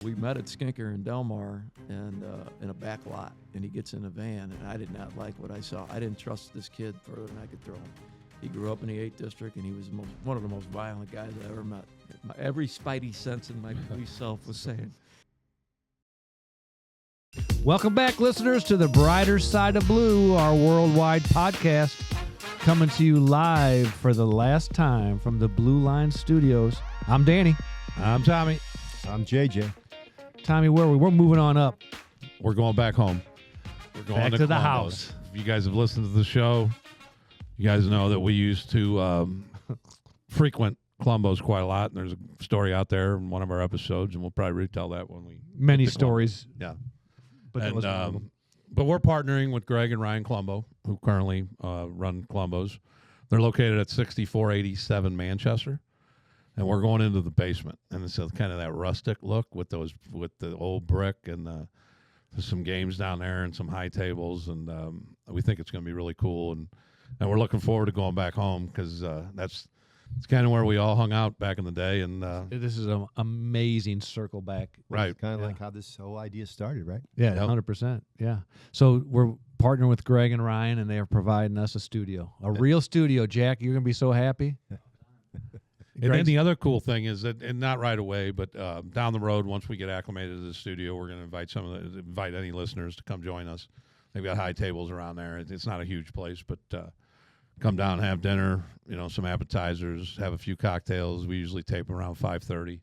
We met at Skinker in Delmar and in a back lot, and he gets in a van, and I did not like what I saw. I didn't trust this kid further than I could throw him. He grew up in the 8th District, and he was one of the most violent guys I ever met. Every spidey sense in my police self was saying. Welcome back, listeners, to the Brighter Side of Blue, our worldwide podcast, coming to you live for the last time from the Blue Line Studios. I'm Danny. I'm Tommy. I'm JJ. Tommy, where are we? We're moving on up. We're going back home. We're going Back to the Columbus. house. If you guys have listened to the show, you guys know that we used to frequent Columbus quite a lot. And there's a story out there in one of our episodes, and we'll probably retell that when we Many get to stories. Columbus. Yeah. But that was one of And, them. but we're partnering with Greg and Ryan Colombo, who currently run Columbus. They're located at 6487 Manchester. And we're going into the basement, and it's kind of that rustic look with the old brick, and there's some games down there and some high tables, and we think it's going to be really cool, and we're looking forward to going back home because it's kind of where we all hung out back in the day, and This is an amazing circle back. right, Kind of like how this whole idea started, right? Yeah, Yep. 100%. Yeah. So we're partnering with Greg and Ryan, and they are providing us a studio, a real studio. Jack, you're going to be so happy. And then the other cool thing is that, and not right away, but down the road, once we get acclimated to the studio, we're going to invite any listeners to come join us. They've got high tables around there. It's not a huge place, but come down, have dinner, some appetizers, have a few cocktails. We usually tape around 5:30,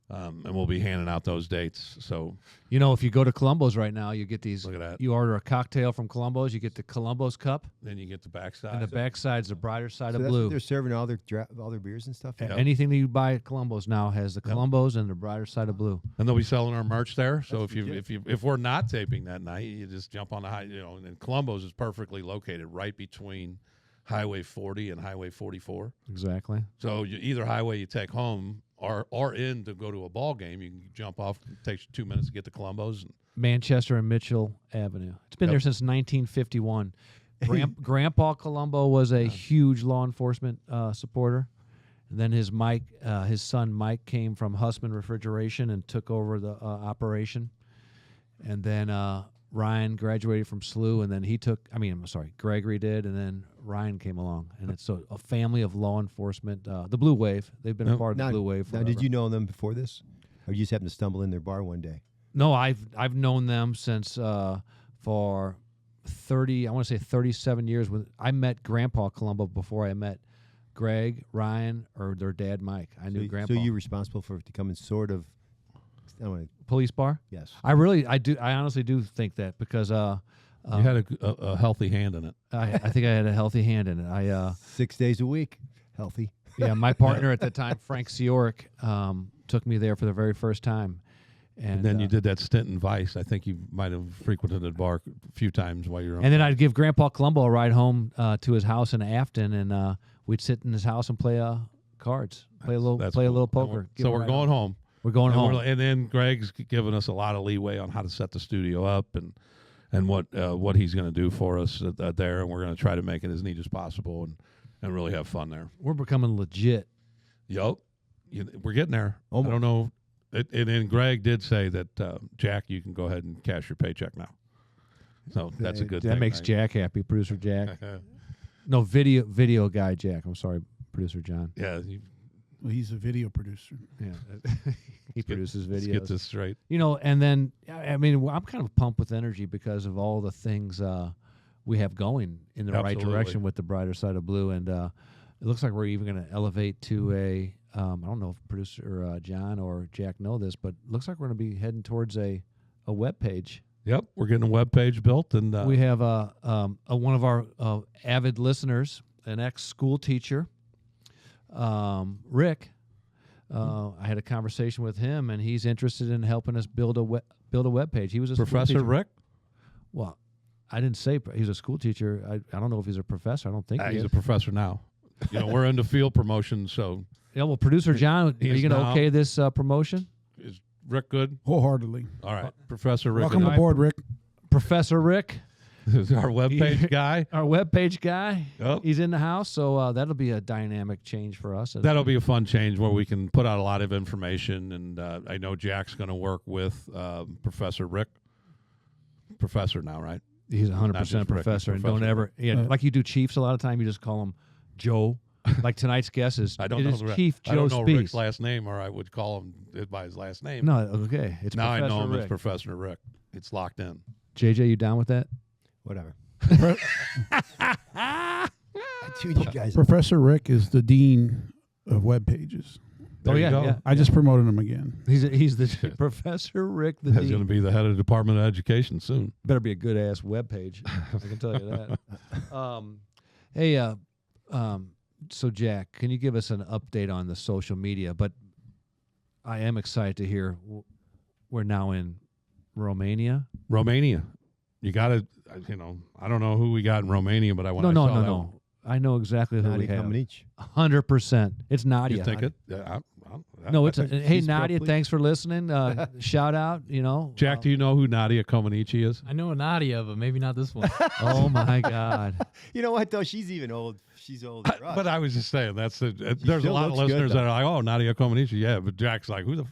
and we'll be handing out those dates. So, if you go to Columbo's right now, you get these. Look at that. You order a cocktail from Columbo's, you get the Columbo's cup, then you get the backside. and the backside's the brighter side So of that's blue. what they're serving all their beers and stuff. Yep. Anything that you buy at Columbo's now has the Columbo's and the brighter side of blue. And they'll be selling our merch there. So That's legit. if we're not taping that night, you just jump on the and Columbus is perfectly located right between Highway 40 and Highway 44. Exactly. So either highway you take home or in to go to a ball game, you can jump off. It takes you 2 minutes to get to Columbus. Manchester and Mitchell Avenue. It's been Yep. there since 1951. Grandpa Columbo was a huge law enforcement supporter. And then his son Mike came from Hussman Refrigeration and took over the operation. And then Ryan graduated from SLU, and then Gregory did, and then Ryan came along. And it's a family of law enforcement. The Blue Wave. They've been a part of the Blue Wave Now, forever. did you know them before this? Or you just happened to stumble in their bar one day? No, I've known them since for 37 years. I met Grandpa Columbo before I met Greg, Ryan, or their dad Mike. I knew Grandpa. So you're responsible for becoming sort of, I don't know, Police bar? yes. I honestly do think that because You had a healthy hand in it. I think I had a healthy hand in it. 6 days a week, healthy. Yeah, my partner at the time, Frank Sioric, took me there for the very first time. And then you did that stint in Vice. I think you might have frequented the bar a few times while you were on. And then I'd give Grandpa Columbo a ride home to his house in Afton, and we'd sit in his house and play cards, play a little poker. So we're going home. We're going home. And then Greg's given us a lot of leeway on how to set the studio up and what he's going to do for us there, and we're going to try to make it as neat as possible and really have fun there. We're becoming legit. Yup. We're getting there. Almost. I don't know. And then Greg did say that, Jack, you can go ahead and cash your paycheck now. So that's a good thing. That makes right? Jack happy, producer Jack. No, video guy Jack. I'm sorry, producer John. Yeah. Well, he's a video producer. Yeah, he produces Let's videos. get this straight. And then I'm kind of pumped with energy because of all the things we have going in the right Absolutely. direction with the brighter side of blue, and it looks like we're even going to elevate to a. I don't know if producer John or Jack know this, but it looks like we're going to be heading towards a web page. Yep. We're getting a web page built. And We have one of our avid listeners, an ex-school teacher, Rick. I had a conversation with him, and he's interested in helping us build a web page. He was a school Professor teacher. Rick? Well, I didn't say he's a school teacher. I don't know if he's a professor. I don't think he He's is. a professor now. We're into field promotion, so Yeah, well, producer John, are He is you going to now- okay this promotion? is Rick good? Wholeheartedly. All right. Professor Rick. Welcome and I- aboard, Rick. Professor Rick, Our webpage guy. Our webpage guy. Yep. He's in the house, so that'll be a dynamic change for us. That'll be a fun change where we can put out a lot of information, and I know Jack's going to work with Professor Rick. Professor now, right? He's a 100% just Rick, professor, and don't Professor. ever like you do Chiefs a lot of time. You just call him Joe. Like tonight's guest is I don't it know. is Chief Joe I don't know Spiess. Rick's last name, or I would call him it by his last name. No, okay, it's now Professor I know him Rick. as Professor Rick. It's locked in. JJ, you down with that? Whatever. Pro- I tuned you guys. Professor Rick is the dean of web pages. There you go. yeah. I just promoted him again. He's the Professor Rick the He's going to Dean. be the head of the Department of Education soon. Better be a good ass web page. I can tell you that. Hey, so Jack, can you give us an update on the social media? But I am excited to hear we're now in Romania. Romania. You got to, I don't know who we got in Romania, but I want to No. I know exactly who Nadia we have. Comaneci. 100%. It's Nadia. You think it? Yeah, No, it's hey she's Nadia. probably- Thanks for listening. Shout out. Jack, do you know who Nadia Comaneci is? I know Nadia, but maybe not this one. Oh my God. You know what though? She's even old. She's old. as us. But I was just saying that's there's a still lot of looks good, listeners though. that are like, oh, Nadia Comaneci, yeah, but Jack's like, who the?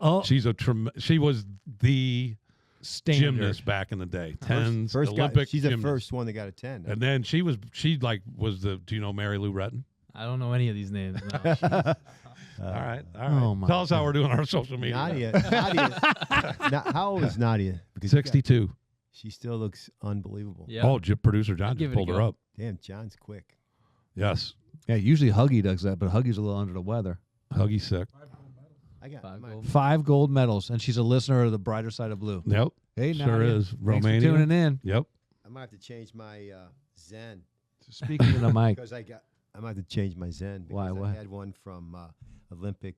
Oh, She was the standard. gymnast back in the day, tens, first guy, Olympic. she's the gymnast. first one that got a 10. And then she was the. Do you know Mary Lou Retton? I don't know any of these names. No. All right. Oh, my Tell us how we're doing on our social media. Nadia. How old is Nadia? Because you got- 62. she still looks unbelievable. Yeah. Oh, producer John I'd give just it a pulled her go. up. Damn, John's quick. Yes. Yeah, usually Huggy does that, but Huggy's a little under the weather. Huggy sick. I got 5 mine. gold. 5 gold medals, and she's a listener of the Brighter Side of Blue. Yep. Hey, Sure Nadia. is. Thanks Romania. for tuning in. Yep. I might have to change my Zen Speaking to the mic. because I might have to change my Zen because Why, what? I had one from Olympic.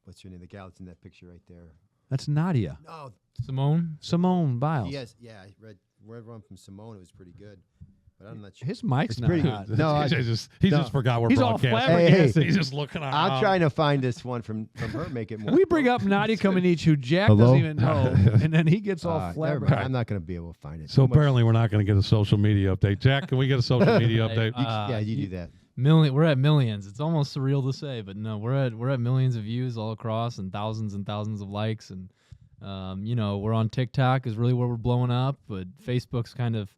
What's her name? The gal that's in that picture right there. That's Nadia. No, Simone Biles. yes, yeah. I read one from Simone. It was pretty good, but I'm not sure. His mic's It's not pretty hot. good. No, I- he no. just forgot we're He's all broadcasting. flabbergasted. He's just looking around. I'm trying to find this one from her. Make it more. We bring up Nadia Comaneci, who Jack Hello? doesn't even know, and then he gets all Never flabbergasted. mind. I'm not going to be able to find it. So Too much- apparently we're not going to get a social media update. Jack, can we get a social media Hey, update? yeah, you do that. We're at millions. It's almost surreal to say, but no, we're at millions of views all across and thousands of likes, and we're on TikTok is really where we're blowing up, but Facebook's kind of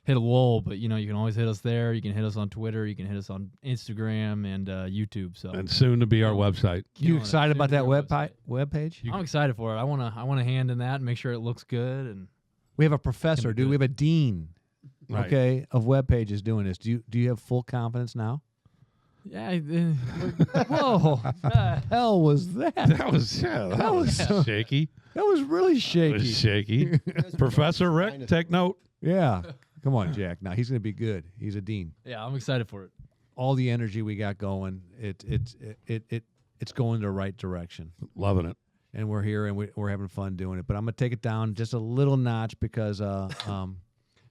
hit a lull. But you can always hit us there. You can hit us on Twitter. You can hit us on Instagram and YouTube. So And soon to be our website. You Killing it. excited about Soon that to web be our website. page? I'm excited for it. I want a hand in that and make sure it looks good. And We have a professor, dude. We have a dean, Right. okay, of web pages doing this. Do you have full confidence now? yeah, Whoa! the hell was that? That was shaky. That was really That shaky. was shaky. Professor Rick, take note. Yeah. Come on, Jack. Now he's gonna be good. He's a dean. yeah, I'm excited for it. All the energy we got going, it's going the right direction. Loving it. And we're here and we're having fun doing it. But I'm gonna take it down just a little notch because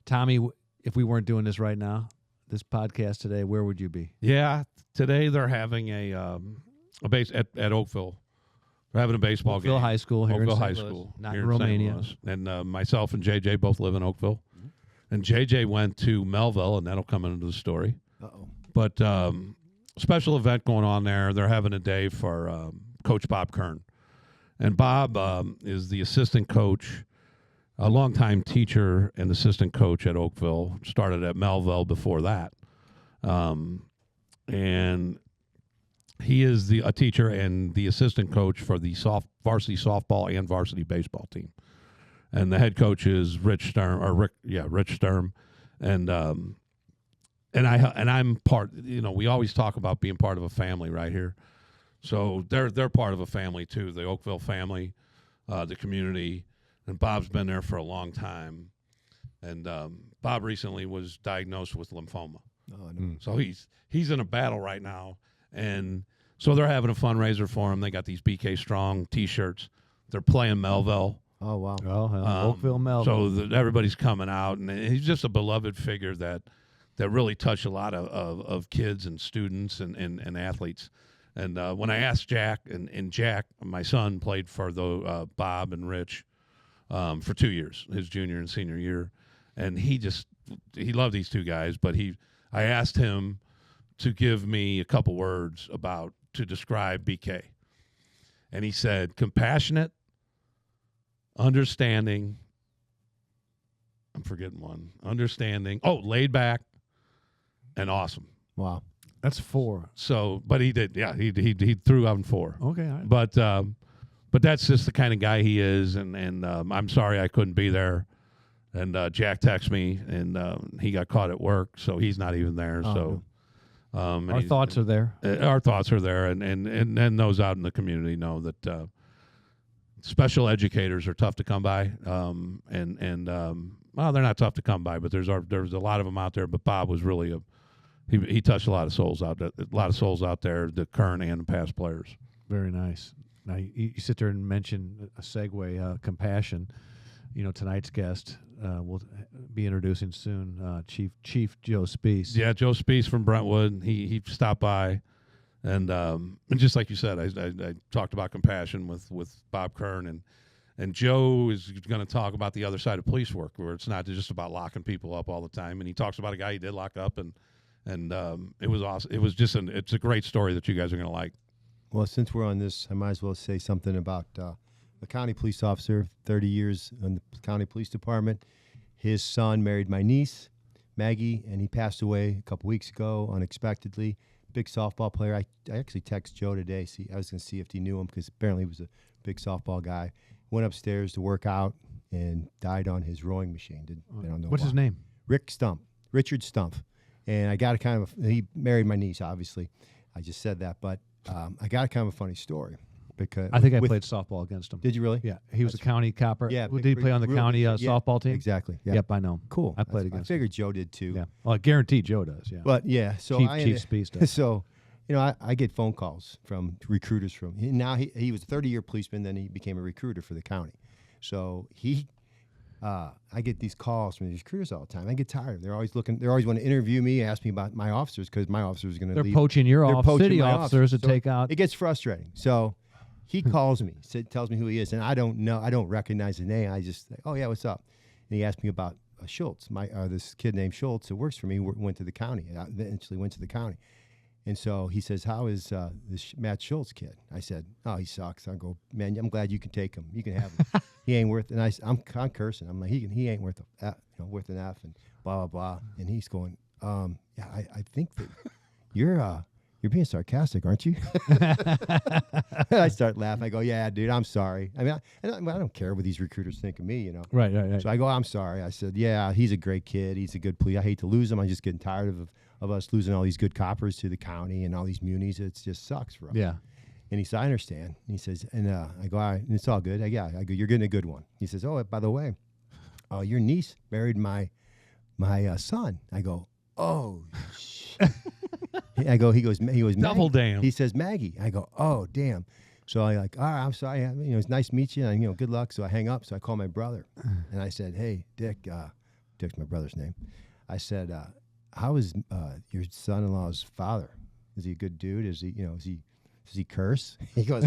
Tommy, if we weren't doing this right now, this podcast today, where would you be? Yeah, today they're having a base at Oakville. They're having a baseball Oakville game. High School here Oakville in High St. Louis, School, not here in in St. Romania. Louis. And myself and JJ both live in Oakville. And JJ went to Melville, and that'll come into the story. Uh-oh. But special event going on there. They're having a day for Coach Bob Kern. And Bob is the assistant coach, a longtime teacher and assistant coach at Oakville. Started at Melville before that. And he is a teacher and the assistant coach for the varsity softball and varsity baseball team. And the head coach is Rich Sturm. And I'm part, we always talk about being part of a family right here. So they're part of a family too, the Oakville family, the community, and Bob's been there for a long time. And Bob recently was diagnosed with lymphoma. Oh, no. So he's in a battle right now. And so they're having a fundraiser for him. They got these BK Strong T-shirts. They're playing Melville. Oh, wow. Oh, Oakville Melville. So everybody's coming out, and he's just a beloved figure that really touched a lot of kids and students and athletes. And when I asked Jack, and Jack, my son, played for Bob and Rich for 2 years, his junior and senior year, and he just he loved these two guys, but I asked him to give me a couple words to describe BK. And he said, compassionate, understanding. I'm forgetting one. Understanding. Oh, laid back and awesome. Wow. That's 4. So, but he did. Yeah, he threw out in 4. Okay. All right. But that's just the kind of guy he is. And I'm sorry I couldn't be there. And Jack texted me, and he got caught at work, so he's not even there. Oh, Our thoughts are there. Our thoughts are there, and those out in the community know that special educators are tough to come by. Well, they're not tough to come by, but there's a lot of them out there. But Bob was really he touched a lot of souls out there, the current and the past players. Very nice. Now you sit there and mention a segue, compassion. Tonight's guest will be introducing soon, Chief Joe Spiess. Yeah, Joe Spiess from Brentwood. He stopped by, and just like you said, I talked about compassion with Bob Kern, and Joe is going to talk about the other side of police work, where it's not just about locking people up all the time. And he talks about a guy he did lock up, and it was awesome. It was it's a great story that you guys are going to like. Well, since we're on this, I might as well say something about a county police officer, 30 years in the county police department. His son married my niece, Maggie, and he passed away a couple weeks ago unexpectedly. Big softball player. I actually texted Joe today. I was going to see if he knew him because apparently he was a big softball guy. Went upstairs to work out and died on his rowing machine. I don't know What's why. his name? Richard Stump. And I got he married my niece, obviously. I just said that, but I got a kind of a funny story. Because I think I played softball against him. Did you really? Yeah, he was a county copper. Yeah, Did he play on the county softball team? Exactly. Yeah. Yep, I know. Cool. I played against I figured Joe did too. him. Yeah. Well, I guarantee Joe does. Yeah. But yeah, so Chief Spiess does. So, I get phone calls from recruiters from now. He was a 30-year policeman, then he became a recruiter for the county. So I get these calls from these recruiters all the time. I get tired. They're always looking. They always want to interview me, ask me about my officers because my officers are going to leave. They're poaching your city my officers to So take out. It gets frustrating. So he calls me, tells me who he is, and I don't know. I don't recognize the name. I just think, oh yeah, what's up? And he asked me about Schultz. This kid named Schultz who works for me went to the county. I eventually went to the county. And so he says, how is this Matt Schultz kid? I said, oh, he sucks. I go, man, I'm glad you can take him. You can have him. He ain't worth. And I'm cursing. I'm like, he ain't worth worth an F and blah blah blah. And he's going, yeah, I think that you're being sarcastic, aren't you? I start laughing. I go, yeah, dude, I'm sorry. I mean, I don't care what these recruiters think of me, Right. So I go, I'm sorry. I said, yeah, he's a great kid. He's a good police. I hate to lose him. I'm just getting tired of us losing all these good coppers to the county and all these munis. It just sucks for us. Yeah. And he said, I understand. And he says, and I go, all right, and it's all good. I go, you're getting a good one. He says, oh, by the way, your niece married my son. I go, oh, shit. He goes, Double damn. He says, Maggie. I go, oh, damn. So I like, all right, I'm sorry. It's nice to meet you. And, good luck. So I hang up. So I call my brother. And I said, hey, Dick, Dick's my brother's name. I said, how is your son-in-law's father? Is he a good dude? Does he curse? He goes,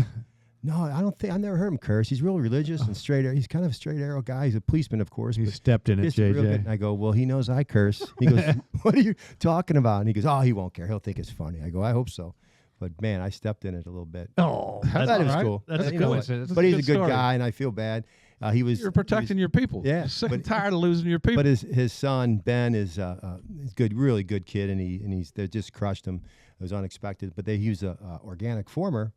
no, I don't think. I never heard him curse. He's real religious and straight. He's kind of a straight arrow guy. He's a policeman, of course. He stepped in it, JJ. And I go, well, he knows I curse. He goes, what are you talking about? And he goes, oh, he won't care. He'll think it's funny. I go, I hope so. But man, I stepped in it a little bit. Oh, that was cool. That's a coincidence. But he's a good guy, and I feel bad. You're protecting your people. Yeah, You're sick and tired of losing your people. But his son Ben is good, really good kid, and they just crushed him. It was unexpected. But he was a organic farmer,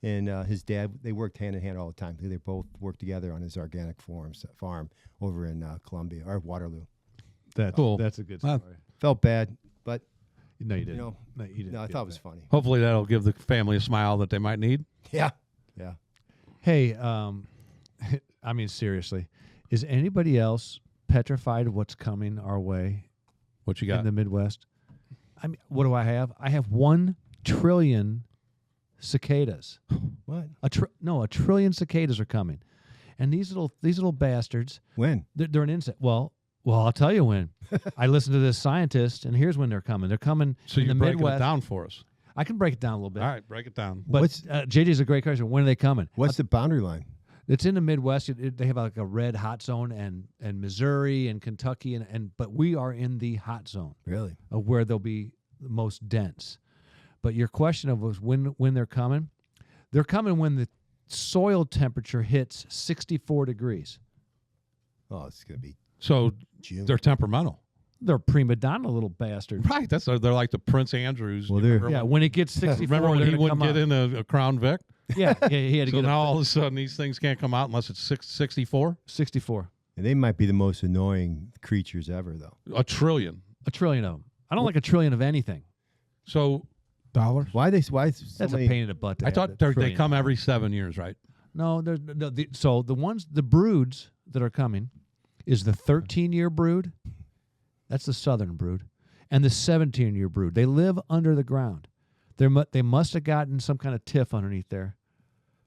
and his dad, they worked hand in hand all the time. They both worked together on his organic farm over in Columbia or Waterloo. That's cool. That's a good story. Felt bad, but no, you didn't. No, you didn't. No, I thought it was funny. Hopefully that'll give the family a smile that they might need. Yeah. Hey, I mean, seriously, is anybody else petrified of what's coming our way? What you got in the Midwest? I mean, what do I have? I have 1 trillion cicadas. What? A trillion cicadas are coming, and these little bastards. When? They're an insect. Well, I'll tell you when. I listened to this scientist, and here's when they're coming. They're coming. So in you're the breaking Midwest. it down for us. I can break it down a little bit. All right, break it down. But JJ's a great question. When are they coming? What's the boundary line? It's in the Midwest. They have like a red hot zone, and Missouri and Kentucky, but we are in the hot zone Really? of where they'll be the most dense. But your question of was when they're coming when the soil temperature hits 64 degrees. Oh, it's gonna be So June. they're temperamental. They're prima donna little bastards. Right. They're like the Prince Andrews. Well, You they're- remember Yeah, when it gets 64, Remember when they're he gonna wouldn't come get out. in a Crown Vic? Yeah, he had to So get now all of a sudden these things can't come out unless it's 64? 64. And they might be the most annoying creatures ever, though. A trillion. A trillion of them. I don't like a trillion of anything. So Dollars. Why so That's many? a pain in the butt. To I have thought a they trillion. come every 7 years, right? No, so the broods that are coming is the 13-year brood. That's the southern brood, and the 17-year brood. They live under the ground. They must have gotten some kind of tiff underneath there,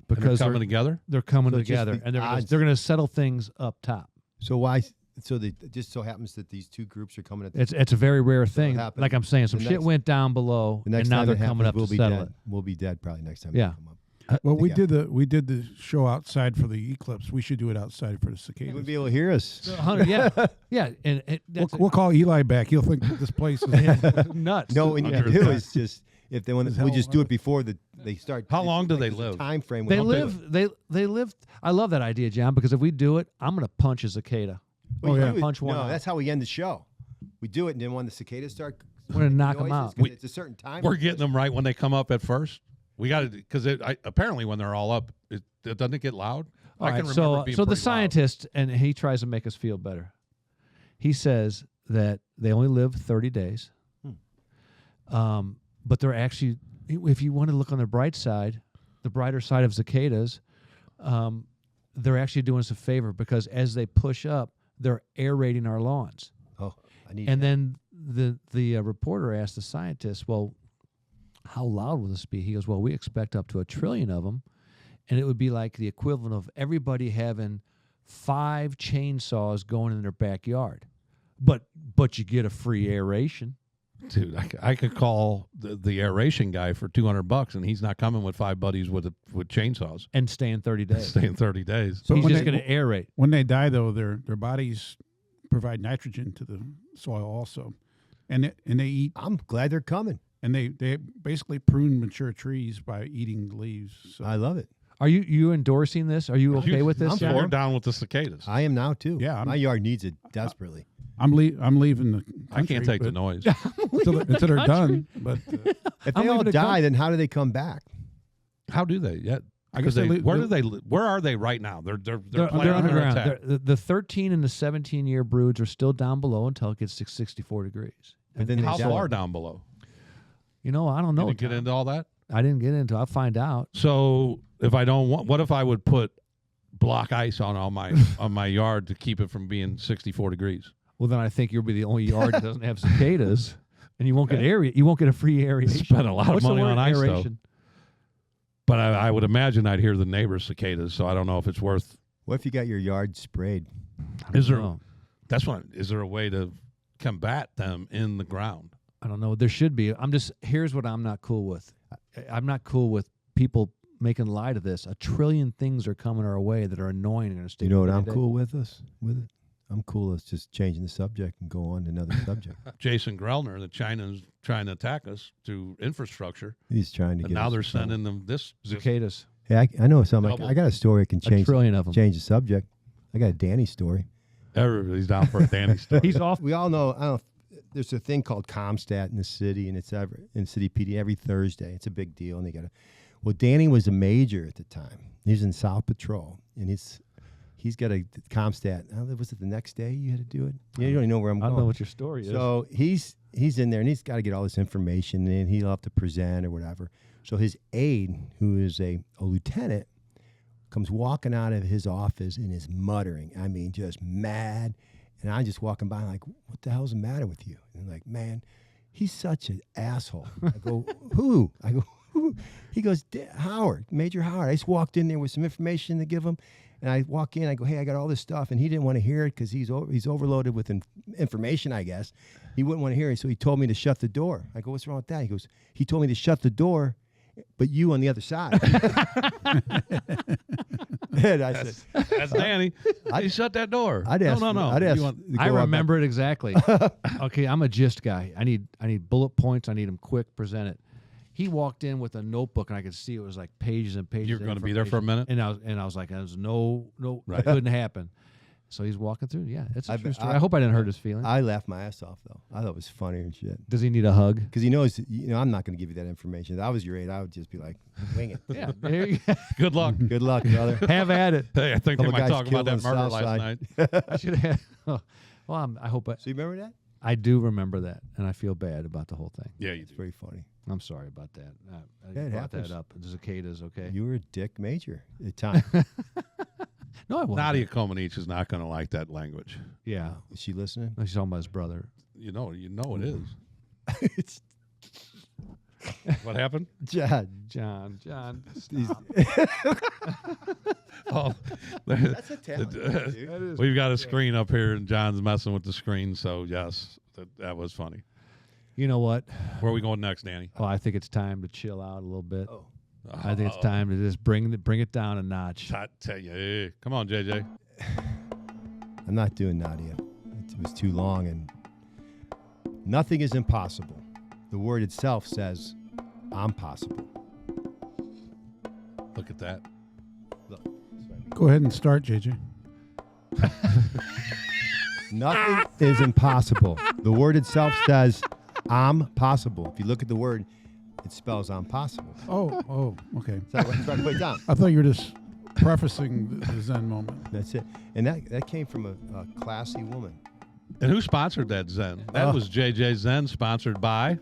And because they're coming together. they're coming So just together, the and odds- they're gonna settle things up top. So why? So it just so happens that these two groups are coming at the It's a very rare thing. happen. Like I'm saying, some The shit next- went down below, The next and now time they're it coming happens, up to we'll be settle dead. it. We'll be dead probably next time. Yeah. They come up. Well, we Yeah. did the show outside for the eclipse. We should do it outside for the You cicadas. would be able to hear us. 100, yeah, yeah, and We'll, that's we'll call Eli back. He'll think that this place is. nuts. No, what you Under do attack. is just if they want Is to, we hell just do on it before they start. How long do they there's a live? Time frame. They when- they live. I love that idea, John, because if we do it, I'm gonna punch a cicada. Well, Oh, you yeah. do it- Punch one No, out. that's how we end the show. We do it, and then when the cicadas start, We're gonna knock 'em noises, out. 'cause it's a certain time. We're getting them right when they come up at first. We got to because apparently when they're all up, it doesn't get loud. All I right, can remember being so the pretty loud. scientist, and he tries to make us feel better. He says that they only live 30 days, but they're actually, if you want to look on the bright side, the brighter side of cicadas, they're actually doing us a favor because as they push up, they're aerating our lawns. Oh, I need. And that. then the reporter asked the scientist, well, how loud will this be? He goes, well, we expect up to 1 trillion of them, and it would be like the equivalent of everybody having 5 chainsaws going in their backyard. But you get a free aeration. Dude, I could call the aeration guy for $200, and he's not coming with 5 buddies with chainsaws. And stay in 30 days. Stay in 30 days. So He's when just they- going to aerate. When they die, though, their bodies provide nitrogen to the soil also, and they eat, I'm glad they're coming. and they basically prune mature trees by eating the leaves. So I love it. Are you endorsing this? Are you okay with this? I'm John? for You're down with the cicadas. I am now too. Yeah, my yard needs it desperately. I'm leaving the country. I can't take the but- noise. until they're done. But If I'm they all leaving the die, then how do they come back? How do they? Yeah. I guess Because they where do they? Where are they right now? They're They're planning their underground. attack. The 13 and the 17-year broods are still down below until it gets to 64 degrees. And then they How die. far down below? You know, I don't know. Did you get Tom. into all that? I didn't get into it. I'll find out. So if I don't want, what if I would put block ice on all my on my yard to keep it from being 64 degrees? Well, then I think you'll be the only yard that doesn't have cicadas, and you won't get you won't get a free aeration. Spend a lot of What's the money word, on ice, though. aeration? But I would imagine I'd hear the neighbor's cicadas, so I don't know if it's worth. What if you got your yard sprayed? Is there? No, That's one. Is there a way to combat them in the ground? I don't know. There should be. Here's what I'm not cool with. I'm not cool with people making light of this. 1 trillion things are coming our way that are annoying and going to stay. You know what I'm today. cool with with it? I'm cool with just changing the subject and go on to another subject. Jason Grellner, the China's trying to attack us through infrastructure, He's trying to and get now us they're in trouble. sending them this. Cicadas. Hey, I know something. Double. I got a story I can 1 change trillion of them. change the subject. I got a Danny story. Everybody's down for a Danny story. He's off. We all know. I don't know. There's a thing called Comstat in the city, and it's in City PD every Thursday. It's a big deal, and they got to. Well, Danny was a major at the time. He was in South Patrol, and he's got a Comstat. Was it the next day you had to do it? You don't even know where I'm I going. don't know what your story is. So he's in there, and he's got to get all this information, and he'll have to present or whatever. So his aide, who is a lieutenant, comes walking out of his office and is muttering. I mean, just mad. And I'm just walking by like, what the hell's the matter with you? And I'm like, man, he's such an asshole. I go, who? I go, who? He goes, Howard, Major Howard. I just walked in there with some information to give him. And I walk in, I go, hey, I got all this stuff. And he didn't want to hear it because he's overloaded with information, I guess. He wouldn't want to hear it, so he told me to shut the door. I go, what's wrong with that? He goes, he told me to shut the door but you on the other side. And I said, That's Danny. He shut that door. I'd ask. no. I'd ask. You want- to I go up remember it exactly. Okay, I'm a gist guy. I need bullet points. I need them quick, presented. He walked in with a notebook, and I could see it was like pages and pages. You're of going to be there for a minute? and I was like, "There's no, Right. it couldn't happen." So he's walking through. Yeah, it's a I true bet- story. I hope I didn't hurt his feelings. I laughed my ass off though. I thought it was funny and shit. Does he need a hug? Because he knows, I'm not going to give you that information. If I was your age, I would just be like, wing it. Yeah, there you go. Good luck. Good luck, brother. Have at it. Hey, I think they Couple might guys talk about killed on that the murder south last side. night. I should have. Well, I hope So you remember that? I do remember that, and I feel bad about the whole thing. Yeah, you It's do. very funny. I'm sorry about that. I Yeah, it brought that happens. up. The cicadas, okay? You were a dick major at time. No, I wasn't. Nadia Comaneci is not going to like that language. Yeah. Is she listening? No, she's talking about his brother. You know it is. It's What happened? John. John. He's- Oh, That's a talent, dude. we've got a screen up here, and John's messing with the screen. So yes, that was funny. You know what? Where are we going next, Danny? Well, I think it's time to chill out a little bit. Oh. I think it's time to just bring it down a notch. I tell you, hey, come on, JJ. I'm not doing Nadia. It was too long, and nothing is impossible. The word itself says, I'm possible. Look at that. Look. Go ahead and start, JJ. Nothing is impossible. The word itself says, I'm possible. If you look at the word, it spells I'm possible. Oh, okay. So I went to put it down. I thought you were just prefacing the Zen moment. That's it. And that came from a classy woman. And who sponsored that Zen? That was JJ Zen, sponsored by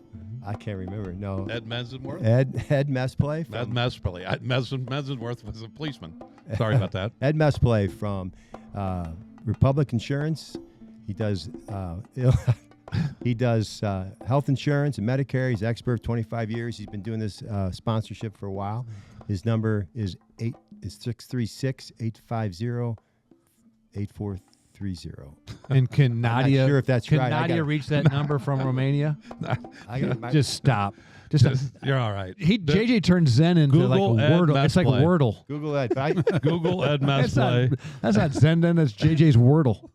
I can't remember. No. Ed Mensworth. Ed Messplay. Ed From, Mensworth. Mensworth was a policeman. Sorry about that. Ed Messplay from Republic Insurance. He does health insurance and Medicare. He's an expert, 25 years. He's been doing this sponsorship for a while. His number is 636-850-8430. And can Nadia, sure if that's can right. I Nadia gotta- reach that number from Romania? I got my, Just stop. Just You're all right. JJ turned Zen into Google like a Ed Wordle. It's like Messplay. Wordle. Google that. I, Google Ed That's not, Mensplay. that's not Zen then. That's JJ's Wordle.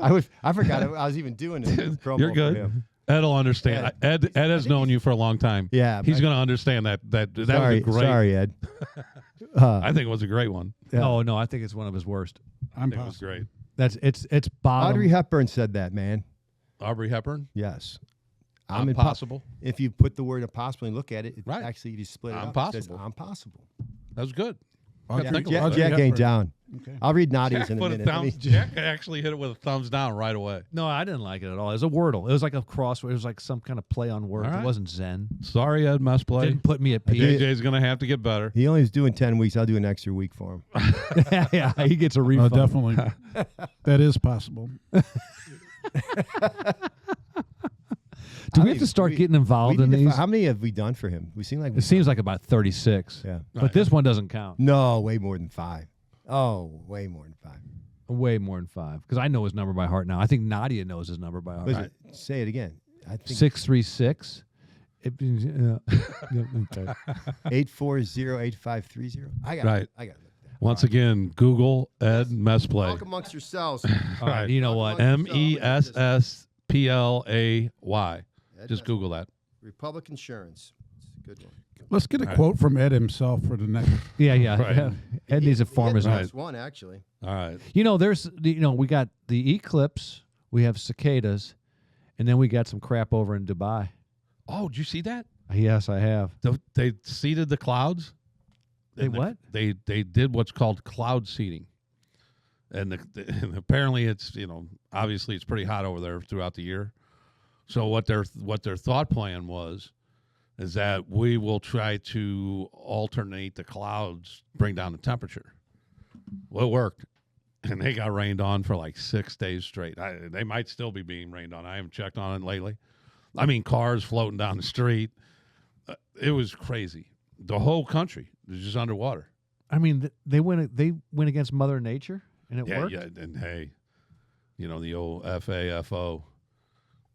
I forgot I was even doing it. Promo You're for good. him. Ed will understand. Ed has known you for a long time. Yeah, He's but- going to understand that was Sorry, a great. sorry, Ed. I think it was a great one. Yeah. Oh no, I think it's one of his worst. I'm It was possible. great. It's bottom. Audrey Hepburn said that, man. Aubrey Hepburn. Yes. I'm impo- possible. If you put the word impossible and look at it, Right. actually, if you split it I'm up, it says possible. I'm possible. That was good. Audrey- think Jack, about Jack Hepburn. ain't down. Okay. I'll read Nadia's Jack in a put a minute. Let me- Jack actually hit it with a thumbs down right away. No, I didn't like it at all. It was a Wordle. It was like a crossword. It was like some kind of play on words. All right. It wasn't Zen. Sorry, Ed Messplay. Didn't put me at peace. JJ's going to have to get better. He only was doing 10 weeks. I'll do an extra week for him. Yeah, he gets a Oh, refund. definitely. That is possible. Do we have to start getting involved in these? How many have we done for him? We seem like It seems like about 36. Yeah. But this one doesn't count. No, way more than 5. Oh, way more than 5. Way more than 5. Because I know his number by heart now. I think Nadia knows his number by heart. What is it? Say it again. I think 636. 840-8530. I got Right. it. I got it. Once again, Google Ed Messplay. Talk amongst yourselves. All right, you know what? MESSPLAY. Just Google that. Republic Insurance. It's a good one. Let's get a All right. quote from Ed himself for the next. Yeah. Right. Ed needs a farmer's He had the market. best one, actually. All right. We got the eclipse, we have cicadas, and then we got some crap over in Dubai. Oh, did you see that? Yes, I have. They seeded the clouds. They And what? They did what's called cloud seeding, and and apparently it's obviously it's pretty hot over there throughout the year. So what their thought plan was is that we will try to alternate the clouds, bring down the temperature. Well, it worked, and they got rained on for like 6 days straight. They might still be being rained on. I haven't checked on it lately. I mean, cars floating down the street. It was crazy. The whole country was just underwater. I mean, they went against Mother Nature, and it worked. Yeah, and hey, the old FAFO.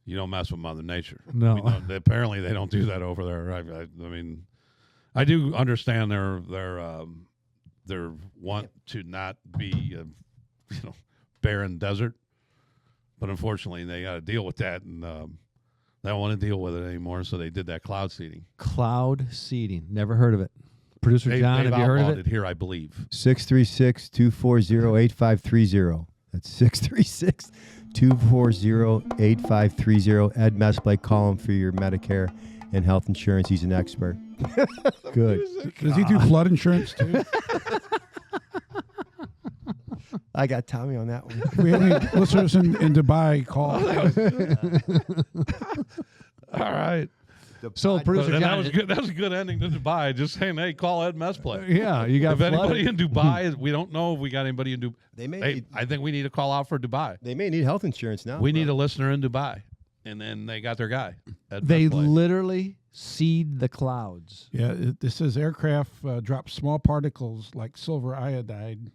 You don't mess with Mother Nature. No. Apparently they don't do that over there. I mean, I do understand their want to not be barren desert, but unfortunately they got to deal with that, and they don't want to deal with it anymore. So they did that cloud seeding. Cloud seeding. Never heard of it. Producer John, They've have you heard of outlawed it? here, I believe. 636-240-8530. That's 636-240-8530. Ed Mesplay, call him for your Medicare and health insurance. He's an expert. Good. Does he do flood insurance too? I got Tommy on that one. If we have any listeners in Dubai, call. All right. So, Producer And that John, was good. That was a good ending to Dubai. Just saying, hey, call Ed Mesplay. yeah, you got If flooded. anybody in Dubai, we don't know if we got anybody in Dubai. They may Hey, need, I think we need to call out for Dubai. they may need health insurance now. We need a listener in Dubai, and then they got their guy. Ed They Mesplay. literally seed the clouds. Yeah, this says aircraft drop small particles like silver iodide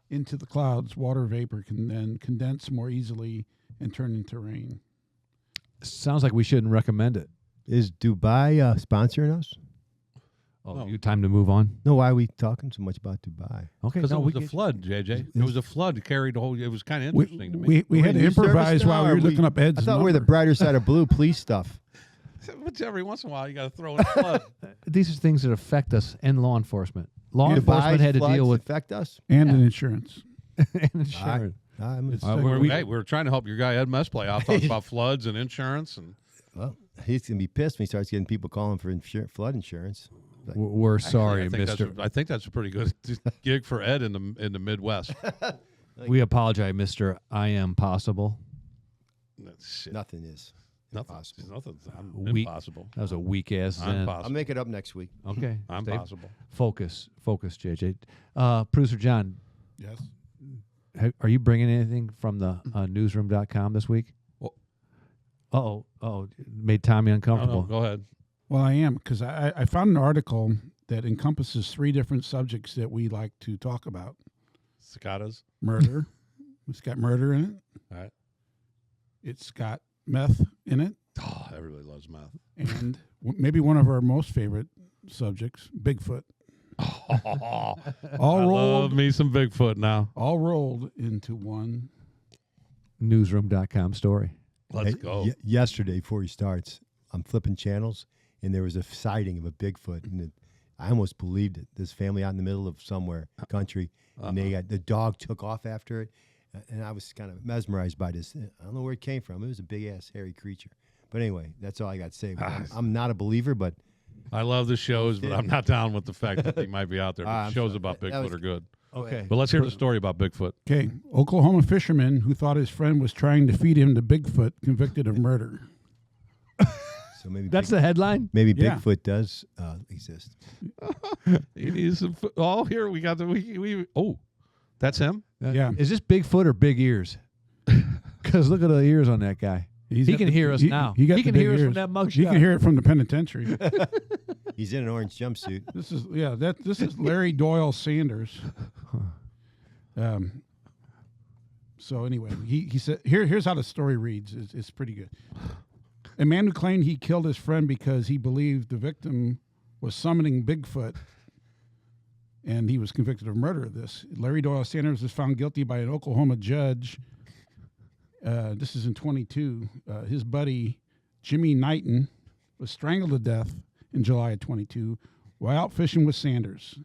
into the clouds. Water vapor can then condense more easily and turn into rain. Sounds like we shouldn't recommend it. Is Dubai sponsoring us? Oh, No. you time to move on? No, why are we talking so much about Dubai? Okay, Because no, it was we a get- flood, JJ. It was a flood. It carried the whole. It was kind of interesting to me. We had to News service improvise now, while we or were looking up Ed's I thought we were the number. brighter side of blue. Police stuff. But every once in a while, you got to throw in a flood. These are things that affect us and law enforcement. Law Yeah, enforcement Dubai's had to deal floods with affect us. and Yeah. an insurance. and insurance. I'm It's- We're trying to help your guy Ed Mesplay out. Talking about floods and insurance, and well, he's gonna be pissed when he starts getting people calling for flood insurance. We're sorry, I think Mister. I think that's a pretty good gig for Ed in the Midwest. We apologize, Mister. I am possible. Shit. Nothing is Nothing's We- impossible. That was a weak ass. I'm Zen. I'll possible. make it up next week. Okay, I'm stay- possible. Focus, JJ. Producer John, Yes. are you bringing anything from the newsroom.com this week? Well- Made Tommy No, uncomfortable. go ahead. Well, I am, because I found an article that encompasses 3 different subjects that we like to talk about. Cicadas. Murder. It's got murder in it. All right. It's got meth in it. Oh, everybody loves meth. And maybe one of our most favorite subjects, Bigfoot. I All love rolled, me some Bigfoot now. all rolled into one. Newsroom.com story. Let's Hey, go. Yesterday, before he starts, I'm flipping channels, and there was a sighting of a Bigfoot, and I almost believed it. This family out in the middle of somewhere, country, and they got, the dog took off after it, and I was kind of mesmerized by this. I don't know where it came from. It was a big-ass, hairy creature. But anyway, that's all I got to say. I'm not a believer, but I love the shows, but I'm not down with the fact that they might be out there. But I'm shows sorry. about That Bigfoot was- are good. Okay. But let's hear the story about Bigfoot. Okay. Oklahoma fisherman who thought his friend was trying to feed him to Bigfoot convicted of murder. so maybe That's the headline? maybe Yeah. Bigfoot does exist. He needs some. Oh, here we got the. We oh, that's him. Yeah. Is this Bigfoot or big ears? Because look at the ears on that guy. He's He got can the- hear us now. He, got He the can big hear us from ears. that mugshot. He can hear it from the penitentiary. He's in an orange jumpsuit. This is Larry Doyle Sanders. So anyway, he said here's how the story reads. It's pretty good. A man who claimed he killed his friend because he believed the victim was summoning Bigfoot, and he was convicted of murder of this. Larry Doyle Sanders was found guilty by an Oklahoma judge. This is in 22. His buddy Jimmy Knighton was strangled to death in July of 22 while out fishing with Sanders.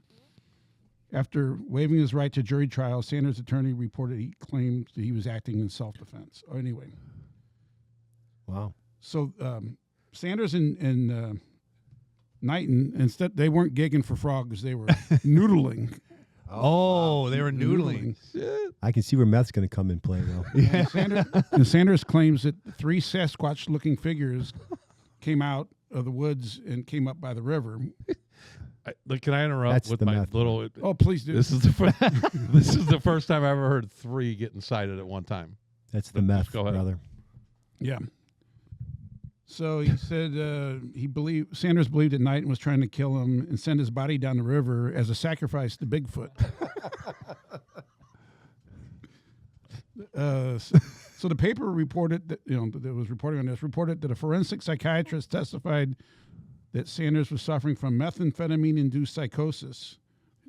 After waiving his right to jury trial, Sanders' attorney reported he claimed that he was acting in self-defense. Anyway, Wow. so Sanders and Knighton, instead, they weren't gigging for frogs. They were noodling. Oh, they were noodling. I can see where meth's going to come in play, though. And Sanders claims that 3 Sasquatch-looking figures came out of the woods and came up by the river. Look, can I interrupt That's with the my meth. little? Oh, please do. This is the this is the first time I ever heard 3 getting cited at one time. That's the Just meth, go ahead. brother. Yeah. So he said Sanders believed that Knighton was trying to kill him and send his body down the river as a sacrifice to Bigfoot. So the paper reported that that was reporting on this reported that a forensic psychiatrist testified that Sanders was suffering from methamphetamine-induced psychosis.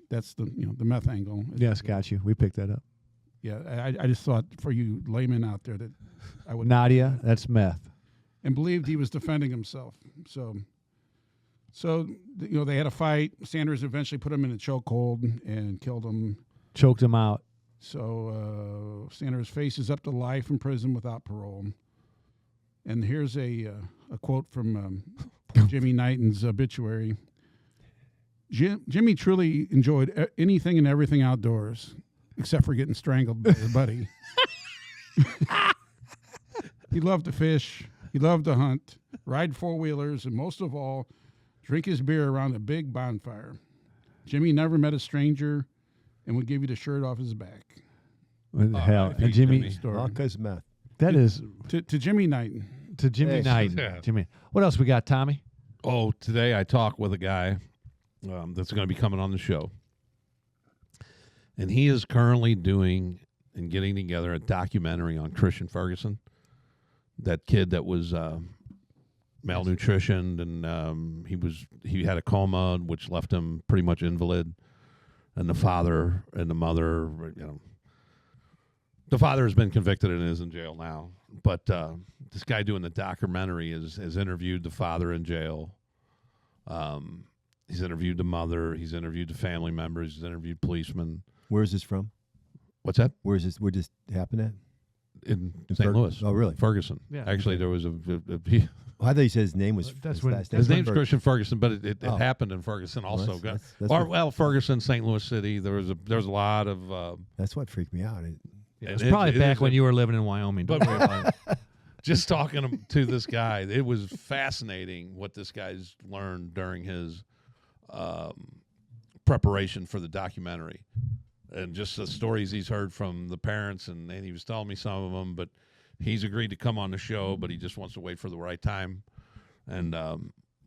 That's the the meth angle. Yes, got you. We picked that up. Yeah, I just thought for you laymen out there that I would Nadia, that's meth. and believed he was defending himself. So they had a fight. Sanders eventually put him in a chokehold and killed him. Choked him out. So Sanders faces up to life in prison without parole. And here's a quote from Jimmy Knighton's obituary. Jimmy truly enjoyed anything and everything outdoors, except for getting strangled by his buddy. He loved to fish. He loved to hunt, ride four-wheelers, and most of all, drink his beer around a big bonfire. Jimmy never met a stranger and would give you the shirt off his back. What the hell? Jimmy. Jimmy, Story. All kinds of meth. that is To Jimmy Knighton. to Jimmy Hey. Knighton. Yeah. Jimmy. What else we got, Tommy? Oh, today I talked with a guy that's going to be coming on the show. And he is currently doing and getting together a documentary on Christian Ferguson, that kid that was malnutritioned, and he had a coma, which left him pretty much invalid. And the father and the mother, the father has been convicted and is in jail now. But this guy doing the documentary has interviewed the father in jail. He's interviewed the mother. He's interviewed the family members. He's interviewed policemen. Where is this from? What's that? Where this happen at? In In St. Ferg- Louis. Oh, really? Ferguson. Yeah. Actually, there was Oh, I thought you said his name was. That's his when- last his name name's was Christian Ferguson, but it Oh. happened in Ferguson Well, also. that's Or, what- well, Ferguson, St. Louis City. There was a lot of. That's what freaked me out. Yeah, it's it- probably it back is when a- you were living in Wyoming. Don't worry about it. Just talking to this guy, it was fascinating what this guy's learned during his preparation for the documentary, and just the stories he's heard from the parents. And he was telling me some of them, but he's agreed to come on the show, but he just wants to wait for the right time. And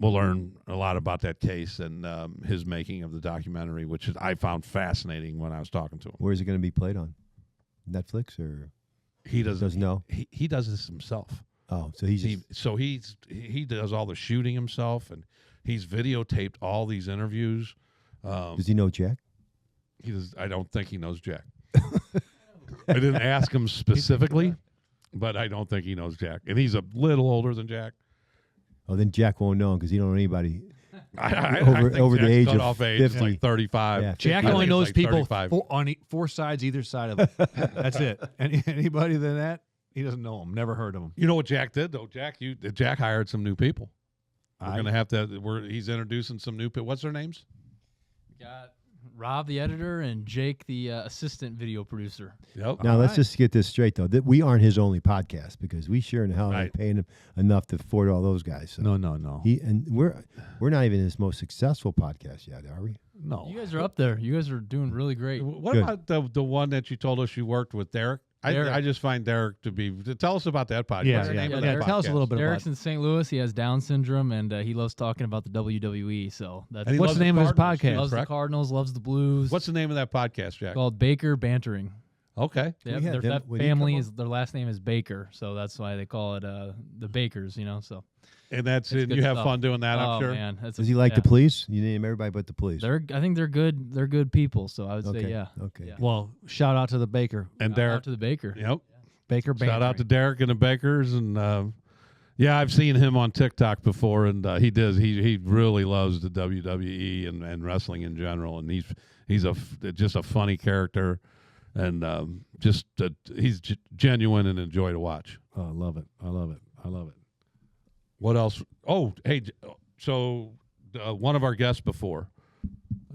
we'll learn a lot about that case and his making of the documentary, which I found fascinating when I was talking to him. Where is it going to be played on? Netflix or He doesn't know? He does this himself. Oh, so he's just, He does all the shooting himself, and he's videotaped all these interviews. does he know Jack? He does. I don't think he knows Jack. I didn't ask him specifically, but I don't think he knows Jack. And he's a little older than Jack. Oh, then Jack won't know because he don't know anybody. I Over- think over the Jack's age of cutoff age is 50. like 35. Yeah, Jack I only think it's knows like people 35. on four sides either side of it. That's it. Anybody than that, he doesn't know them. Never heard of them. You know what Jack did though? Jack hired some new people. We're gonna have to. He's introducing some new people. What's their names? Got Rob, the editor, and Jake, the assistant video producer. Yep. Now let's right. just get this straight though. That we aren't his only podcast because we sure in hell Right. aren't paying him enough to afford all those guys. So No. we're not even his most successful podcast yet, are we? No. You guys are up there. You guys are doing really great. What Good. about the one that you told us you worked with, Derek? Derek. I just find Derek to be. Tell us about that podcast. Yeah, What's the yeah, name of yeah. that Tell us a podcast? little bit Derek's about in St. Louis. He has Down syndrome, and he loves talking about the WWE. So that's And he What's loves the name of his Cardinals, too, podcast? loves the correct? Cardinals, loves the Blues. What's the name of that podcast, Jack? It's called Baker Bantering. Okay. They We have- had their, them- that would he family come is their last name is Baker, so that's why they call it the Bakers. So And that's It's and good you have stuff. fun doing that, oh I'm sure. man, that's Does he like the yeah. police? You name everybody but the police. I think they're good. They're good people. So I would okay. say yeah. Okay. Yeah. Well, shout out to the baker. And Shout Derek. out to the Baker. Yep. Baker Shout out to Bantering. Derek and the Bakers, and yeah, I've seen him on TikTok before, and he does. He really loves the WWE and wrestling in general, and he's just a funny character, and he's genuine and enjoy to watch. Oh, I love it. What else? Oh, hey, so one of our guests before,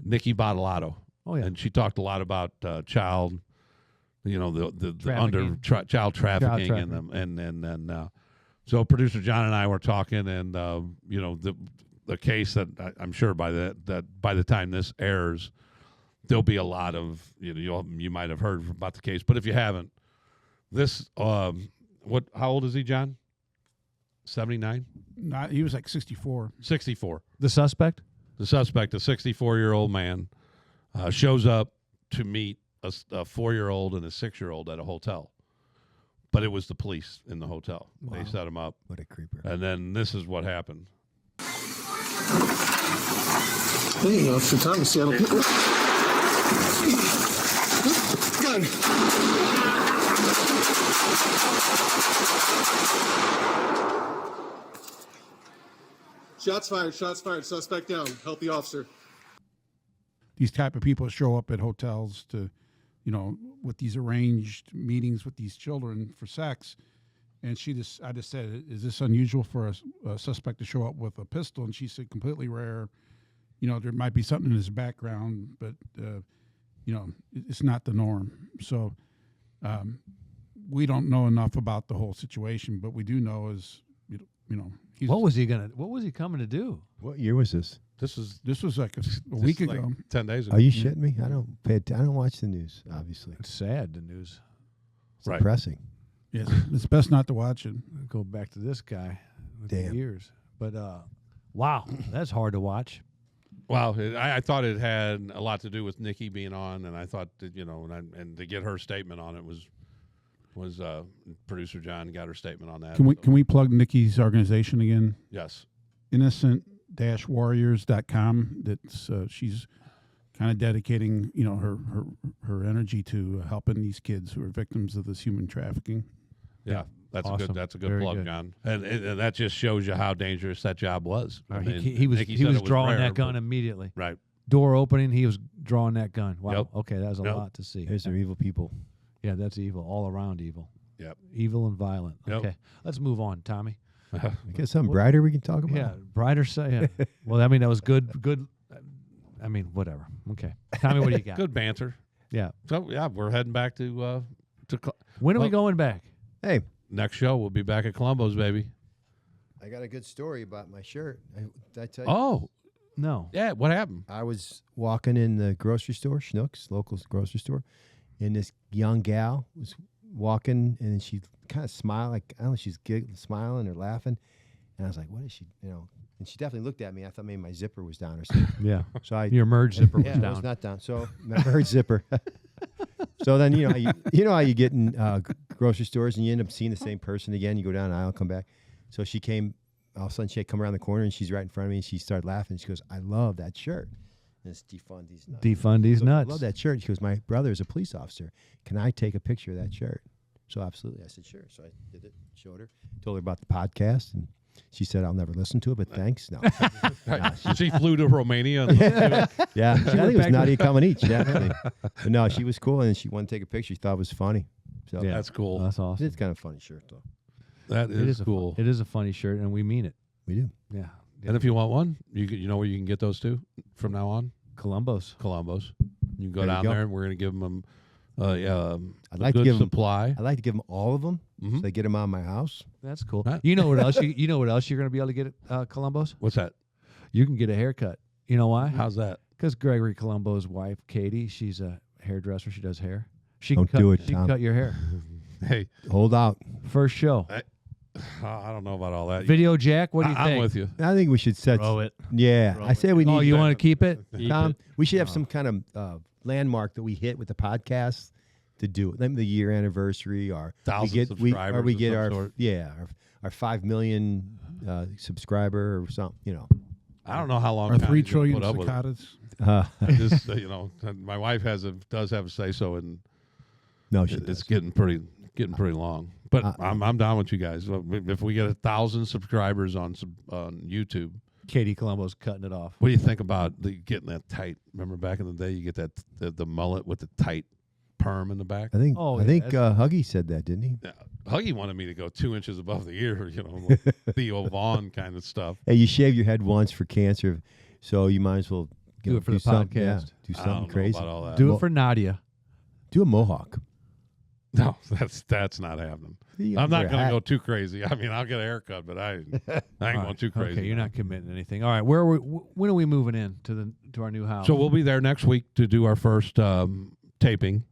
Nikki Bottolato, Oh, yeah. and she talked a lot about child. The Trafficking. child trafficking trafficking. and then so producer John and I were talking, and the case that I'm sure by the time this airs, there'll be a lot of you might have heard about the case, but if you haven't, this how old is he, John? 79? He was like 64. 64. The suspect? The suspect, a 64-year-old man, shows up to meet a 4-year-old and a 6-year-old at a hotel. But it was the police in the hotel. Wow. They set him up. What a creeper. And then this is what happened. There you go. It's the time to Seattle. Gun. Shots fired. Shots fired. Suspect down. Help the officer. These type of people show up at hotels to, with these arranged meetings with these children for sex. And I just said, is this unusual for a suspect to show up with a pistol? And she said, completely rare. There might be something in his background, but, it's not the norm. So we don't know enough about the whole situation, but we do know is, What was he coming to do? What year was this? This was like a week like ago. 10 days ago. Are you shitting me? I don't watch the news, obviously. It's sad, the news. It's depressing. Yes, it's best not to watch it. Go back to this guy with the Damn. years. But wow, that's hard to watch. Wow, I thought it had a lot to do with Nikki being on, and I thought that, and to get her statement on it was producer John got her statement on that. Can we plug Nikki's organization again? Yes. Innocent-warriors.com. That's she's kind of dedicating, her energy to helping these kids who are victims of this human trafficking. Yeah, that's Awesome. That's a good Very plug, good. John. And that just shows you how dangerous that job was. I mean, He was Nikki said it drawing rare, that gun but- immediately. Right. Door opening, he was drawing that gun. Wow. Yep. Okay, that was a Yep. lot to see. There's their evil people. Yeah, that's evil. All around evil. Yep. Evil and violent. Yep. Okay, let's move on, Tommy. I guess something brighter we can talk about. Yeah, brighter side. Yeah. Well, I mean, that was good. Good. I mean, whatever. Okay, Tommy, what do you got? Good banter. Yeah. So yeah, we're heading back to When are we Well- going back? Hey, next show. We'll be back at Columbo's, baby. I got a good story about my shirt. Did I tell you? Oh, No. yeah. What happened? I was walking in the grocery store, Schnucks, local grocery store, and this young gal was walking, and she kind of smiled, like, I don't know, she's smiling or laughing. And I was like, what is she, And she definitely looked at me. I thought maybe my zipper was down or something. Yeah. So I, Your merge zipper was yeah, it down. was not down. So my bird zipper. So then, how you know how you get in grocery stores and you end up seeing the same person again. You go down the aisle, come back. So she came, all of a sudden she had come around the corner and she's right in front of me and she started laughing. She goes, I love that shirt. And it's defund these nuts. Defund these So, nuts. I love that shirt. She goes, my brother is a police officer. Can I take a picture of that shirt? So absolutely. I said, sure. So I did it, showed her, told her about the podcast, and she said, I'll never listen to it, but thanks. No. She flew to Romania. And Yeah. I think it was Nadia Comaneci. Definitely. But no, she was cool, and she wanted to take a picture. She thought it was funny. So Yeah. That's cool. That's awesome. it's kind of a funny shirt, though. That It is a cool. It is a funny shirt, and we mean it. We do. Yeah. And if you want one, you know where you can get those too from now on? Columbus. Columbo's. You can go There you down go. there, and we're going to give them I'd like good to give 'em- supply. I'd like to give them all of them Mhm. so they get them out of my house. That's cool. Right. You know what else? You know what else you're going to be able to get at Columbus? What's that? You can get a haircut. You know why? How's that? Because Gregory Colombo's wife, Katie, she's a hairdresser. She does hair. She Don't can cut, do it, She can Tom. cut your hair. Hey, Hold out. First show. I don't know about all that. Video Jack, what do you I'm think? with you. I think we should set. Throw it. Yeah, Throw I it. say we need. Oh, you want to keep it? Keep Tom, it. we should have some kind of landmark that we hit with the podcast to do it. Maybe the year anniversary, or 1,000 subscribers we of get some our sort. our 5 million subscriber or something. I don't know how long Our Connie's 3 gonna trillion put up with it. cicadas. Just my wife does have a say so, and No, she it's does. getting pretty long. But I'm down with you guys. If we get 1,000 subscribers on YouTube, Katie Colombo's cutting it off. what do you think about getting that tight? Remember back in the day, you get that the mullet with the tight perm in the back. I think Oh, I think yeah, Huggy said that, didn't he? Yeah, Huggy wanted me to go 2 inches above the ear, like Theo Vaughn kind of stuff. Hey, you shave your head once for cancer, so you might as well Do it for the something, yeah, podcast. do I something don't crazy. know about all that. Do Well- it for Nadia. Do a mohawk. No, that's not happening. You I'm wear not a going to hat. go too crazy. I mean, I'll get a haircut, but I ain't going too crazy. Okay, you're not committing anything. All right, when are we moving in to our new house? So we'll be there next week to do our first taping,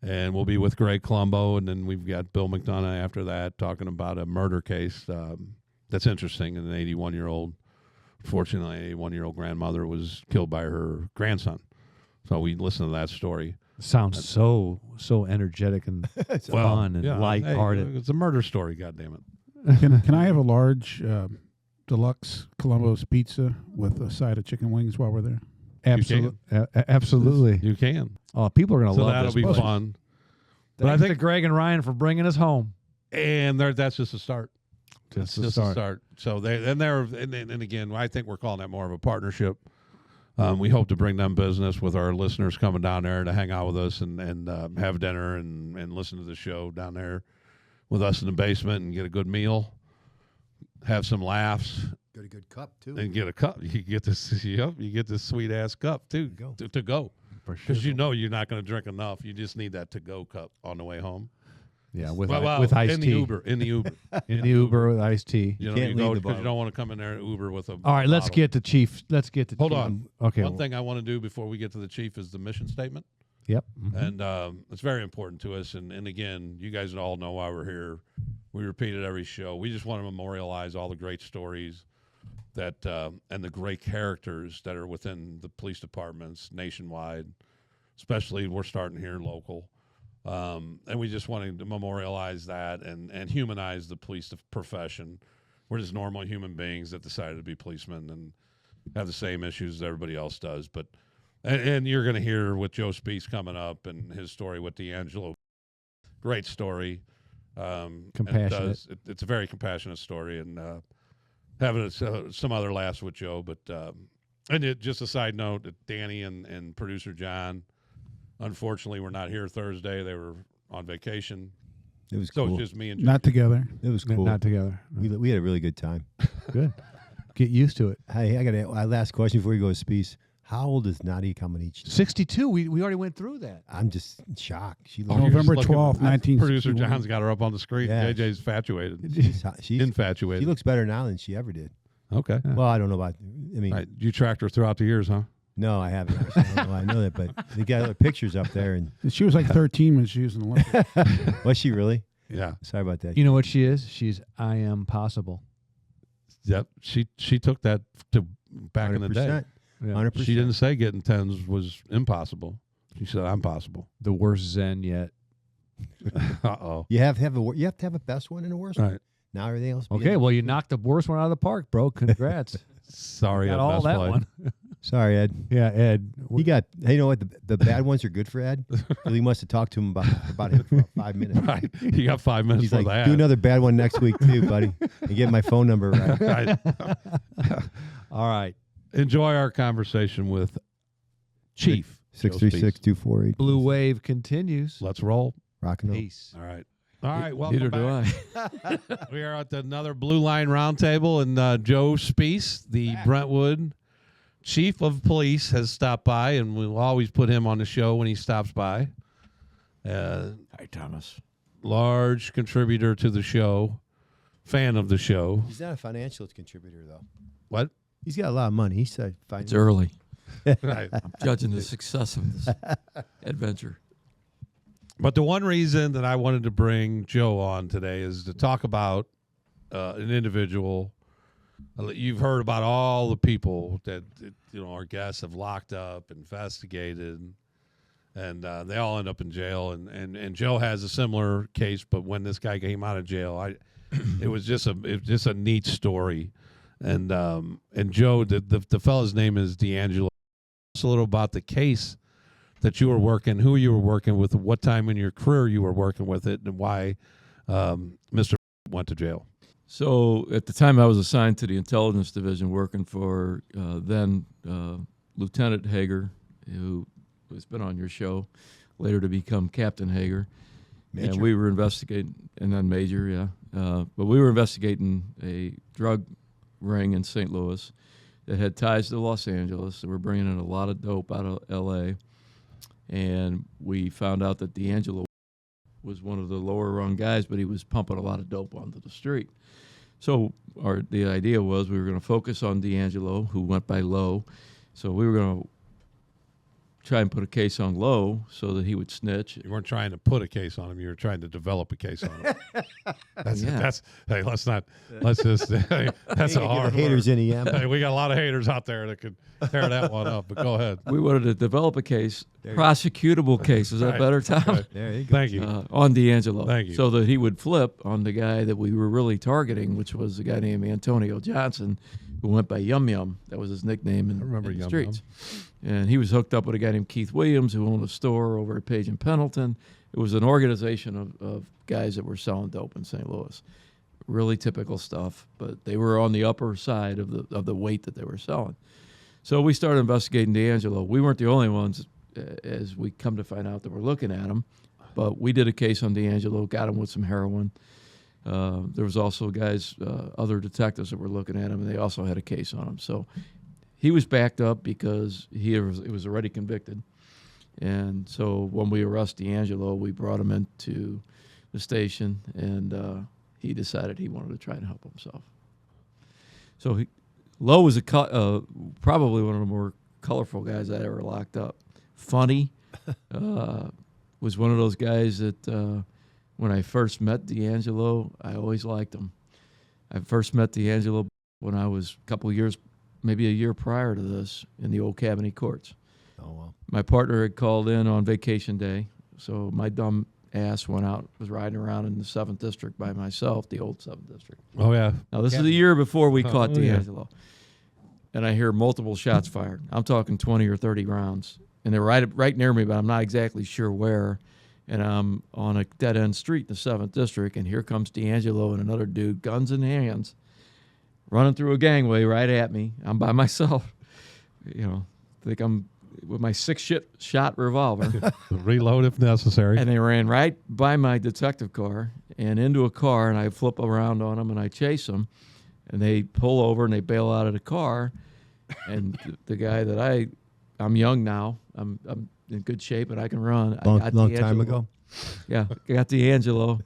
and we'll be with Greg Colombo, and then we've got Bill McDonough after that talking about a murder case that's interesting. And an 81-year-old, fortunately, 81-year-old grandmother was killed by her grandson. So we listened to that story. Sounds so energetic and fun and yeah, lighthearted. Hey, it's a murder story, goddammit. it. Can I have a large deluxe Columbo's pizza with a side of chicken wings while we're there? Absolutely. Absolutely. You can. Oh, people are going to So love that'll this. be book. fun. But Thanks I think to Greg and Ryan for bringing us home. and that's just a start. Just It's just a start. So and again, I think we're calling that more of a partnership. We hope to bring them business with our listeners coming down there to hang out with us and have dinner and listen to the show down there with us in the basement and get a good meal, have some laughs, Got a good cup too. and get a cup. You get this, you get this sweet ass cup too to go. For sure. Because you know you're not going to drink enough. You just need that to-go cup on the way home. Yeah, with Well, iced in tea. the Uber. In the Uber. In the Uber with iced tea. You know, can't you go leave the because you bottle. don't want to come in there and Uber with a All right, let's bottle. get to Chief. Let's get to Hold Chief. on. Okay. One thing I want to do before we get to the chief is the mission statement. Yep. And it's very important to us. And again, you guys all know why we're here. We repeat it every show. We just want to memorialize all the great stories that and the great characters that are within the police departments nationwide, especially we're starting here local. And we just wanted to memorialize that and humanize the police profession. We're just normal human beings that decided to be policemen and have the same issues as everybody else does. But and you're going to hear with Joe Spiess coming up and his story with D'Angelo. Great story. Compassionate. It's a very compassionate story, and having some other laughs with Joe. But just a side note, that Danny and producer John, unfortunately, were not here Thursday. They were on vacation. It was So cool. it's just me and Joe. Not together. It was cool. Not together. We had a really good time. Good. Get used to it. Hey, I got a last question before we go to Spiess. How old is Nadia coming each? 62. We already went through that. I'm just in shock. She Oh, looks. you're just November looking- 12th, Producer 1961. John's got her up on the screen. Yeah. JJ's infatuated. She's Infatuated. she looks better now than she ever did. Okay. Well, I don't know about. I mean, Right. You tracked her throughout the years, huh? no, I haven't. Actually. I don't know. I know that, but they got other pictures up there. And She was like 13 when she was in the Olympics. was she really? Yeah. Sorry about that. You know what she is? She's I am possible. Yep. She took that to back in the day. 100%. Yeah. 100%. She didn't say getting tens was impossible. She said I'm possible. The worst Zen yet. Uh-oh. You have to have a best one and a worst All one. right. Now everything else. Okay, well, you knocked the worst one out of the park, bro. Congrats. Sorry, Got at all Best that Play. one. Sorry, Ed. Yeah, Ed. He got. Hey, you know what? The bad ones are good for Ed. So he must have talked to him about him for about 5 minutes. Right. You got 5 minutes He's for like, that. do another bad one next week too, buddy, and get my phone number right. Right. All right. Enjoy our conversation with Chief. Joe Spiess. 636-248. Blue Wave continues. Let's roll. Rock and roll. Peace. All right. All right. Welcome Neither back. do I. We are at another Blue Line Roundtable, and Joe Spiess, the Brentwood Chief of Police, has stopped by, and we'll always put him on the show when he stops by. Hi, Thomas. Large contributor to the show, fan of the show. He's not a financial contributor though. What? He's got a lot of money. He said, It's early. Right. Judging the success of this adventure. But the one reason that I wanted to bring Joe on today is to talk about an individual. You've heard about all the people that our guests have locked up, investigated, and they all end up in jail. And Joe has a similar case, but when this guy came out of jail, it was just a neat story. And Joe, the fellow's name is D'Angelo. Tell us a little about the case that you were working, who you were working with, what time in your career you were working with it, and why Mr. went to jail. So at the time I was assigned to the intelligence division working for then Lieutenant Hager, who has been on your show, later to become Captain Hager. Major. And we were investigating, and then Major, yeah. But we were investigating a drug ring in St. Louis that had ties to Los Angeles. They were bringing in a lot of dope out of L.A., and we found out that D'Angelo was one of the lower rung guys, but he was pumping a lot of dope onto the street. So the idea was we were going to focus on D'Angelo, who went by Lowe. So we were going to try and put a case on Lowe so that he would snitch. You weren't trying to put a case on him; you were trying to develop a case on him. Yeah. Hey, let's just. Hey, that's a Get hard the haters word. in EM. Hey, we got a lot of haters out there that could tear that one up. But go ahead. We wanted to develop a case, There you go. prosecutable case. Is that Right. better, Tom? Right. There you go. Thank you. On D'Angelo. Thank you. So that he would flip on the guy that we were really targeting, which was a guy named Antonio Johnson, who went by Yum Yum. That was his nickname in, I remember in the Yum streets. And he was hooked up with a guy named Keith Williams who owned a store over at Page and Pendleton. It was an organization of guys that were selling dope in St. Louis. Really typical stuff, but they were on the upper side of the weight that they were selling. So we started investigating D'Angelo. We weren't the only ones, as we come to find out, that were looking at him, but we did a case on D'Angelo, got him with some heroin. There was also guys, other detectives that were looking at him, and they also had a case on him. So he was backed up because he was already convicted. And so when we arrest D'Angelo, we brought him into the station, and he decided he wanted to try and help himself. So Lowe was probably one of the more colorful guys I ever locked up. Funny, was one of those guys that when I first met D'Angelo, I always liked him. I first met D'Angelo when I was a couple of years, maybe a year prior to this, in the old Cabinet Courts. Oh, wow. My partner had called in on vacation day, so my dumb ass was riding around in the 7th District by myself, the old 7th District. Oh, yeah. Now, this is a year before we caught yeah. D'Angelo. And I hear multiple shots fired. I'm talking 20 or 30 rounds. And they're right near me, but I'm not exactly sure where. And I'm on a dead-end street in the 7th District, and here comes D'Angelo and another dude, guns in hands, running through a gangway right at me. I'm by myself. I think I'm with my 6-shot revolver. Reload if necessary. And they ran right by my detective car and into a car, and I flip around on them, and I chase them. And they pull over, and they bail out of the car. And the guy that I'm young now. I'm in good shape, and I can run. Long time ago? Yeah, I got D'Angelo,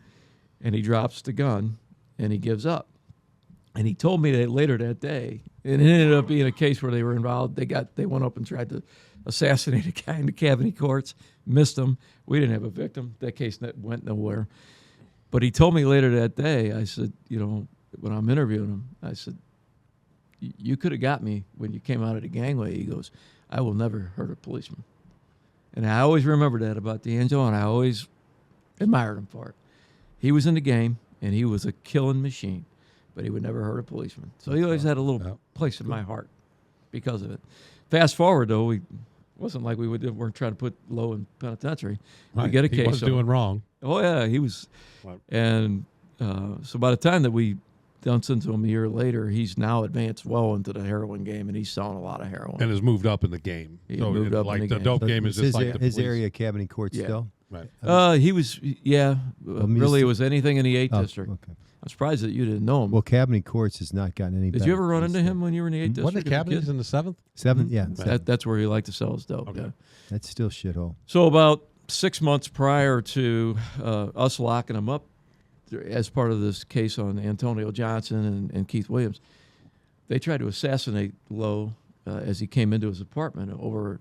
and he drops the gun, and he gives up. And he told me that later that day, and it ended up being a case where they were involved. They went up and tried to assassinate a guy in the Cabinet Courts, missed him. We didn't have a victim. That case went nowhere. But he told me later that day, I said, when I'm interviewing him, I said, you could have got me when you came out of the gangway. He goes, I will never hurt a policeman. And I always remember that about D'Angelo, and I always admired him for it. He was in the game, and he was a killing machine, but he would never hurt a policeman. So he always had a little place in my heart because of it. Fast forward, though, it wasn't like weren't trying to put Lowe in penitentiary. Right. We get a case. He was doing wrong. Oh, yeah, he was. Right. And so by the time that we dumped into him a year later, he's now advanced well into the heroin game, and he's selling a lot of heroin. And has moved up in the game. He moved up like in the game. dope game is just like the his police. area Cabinet Court still? Right. He was, really, it was anything in the 8th District. Okay. I'm surprised that you didn't know him. Well, Cabinet Courts has not gotten any better. Did you ever run into him when you were in the 8th District? Wasn't the as a Cabinet kid? in the 7th? 7th, yeah. That's where he liked to sell his dope. Okay. Yeah. That's still shithole. So about 6 months prior to us locking him up, as part of this case on Antonio Johnson and Keith Williams, they tried to assassinate Lowe as he came into his apartment over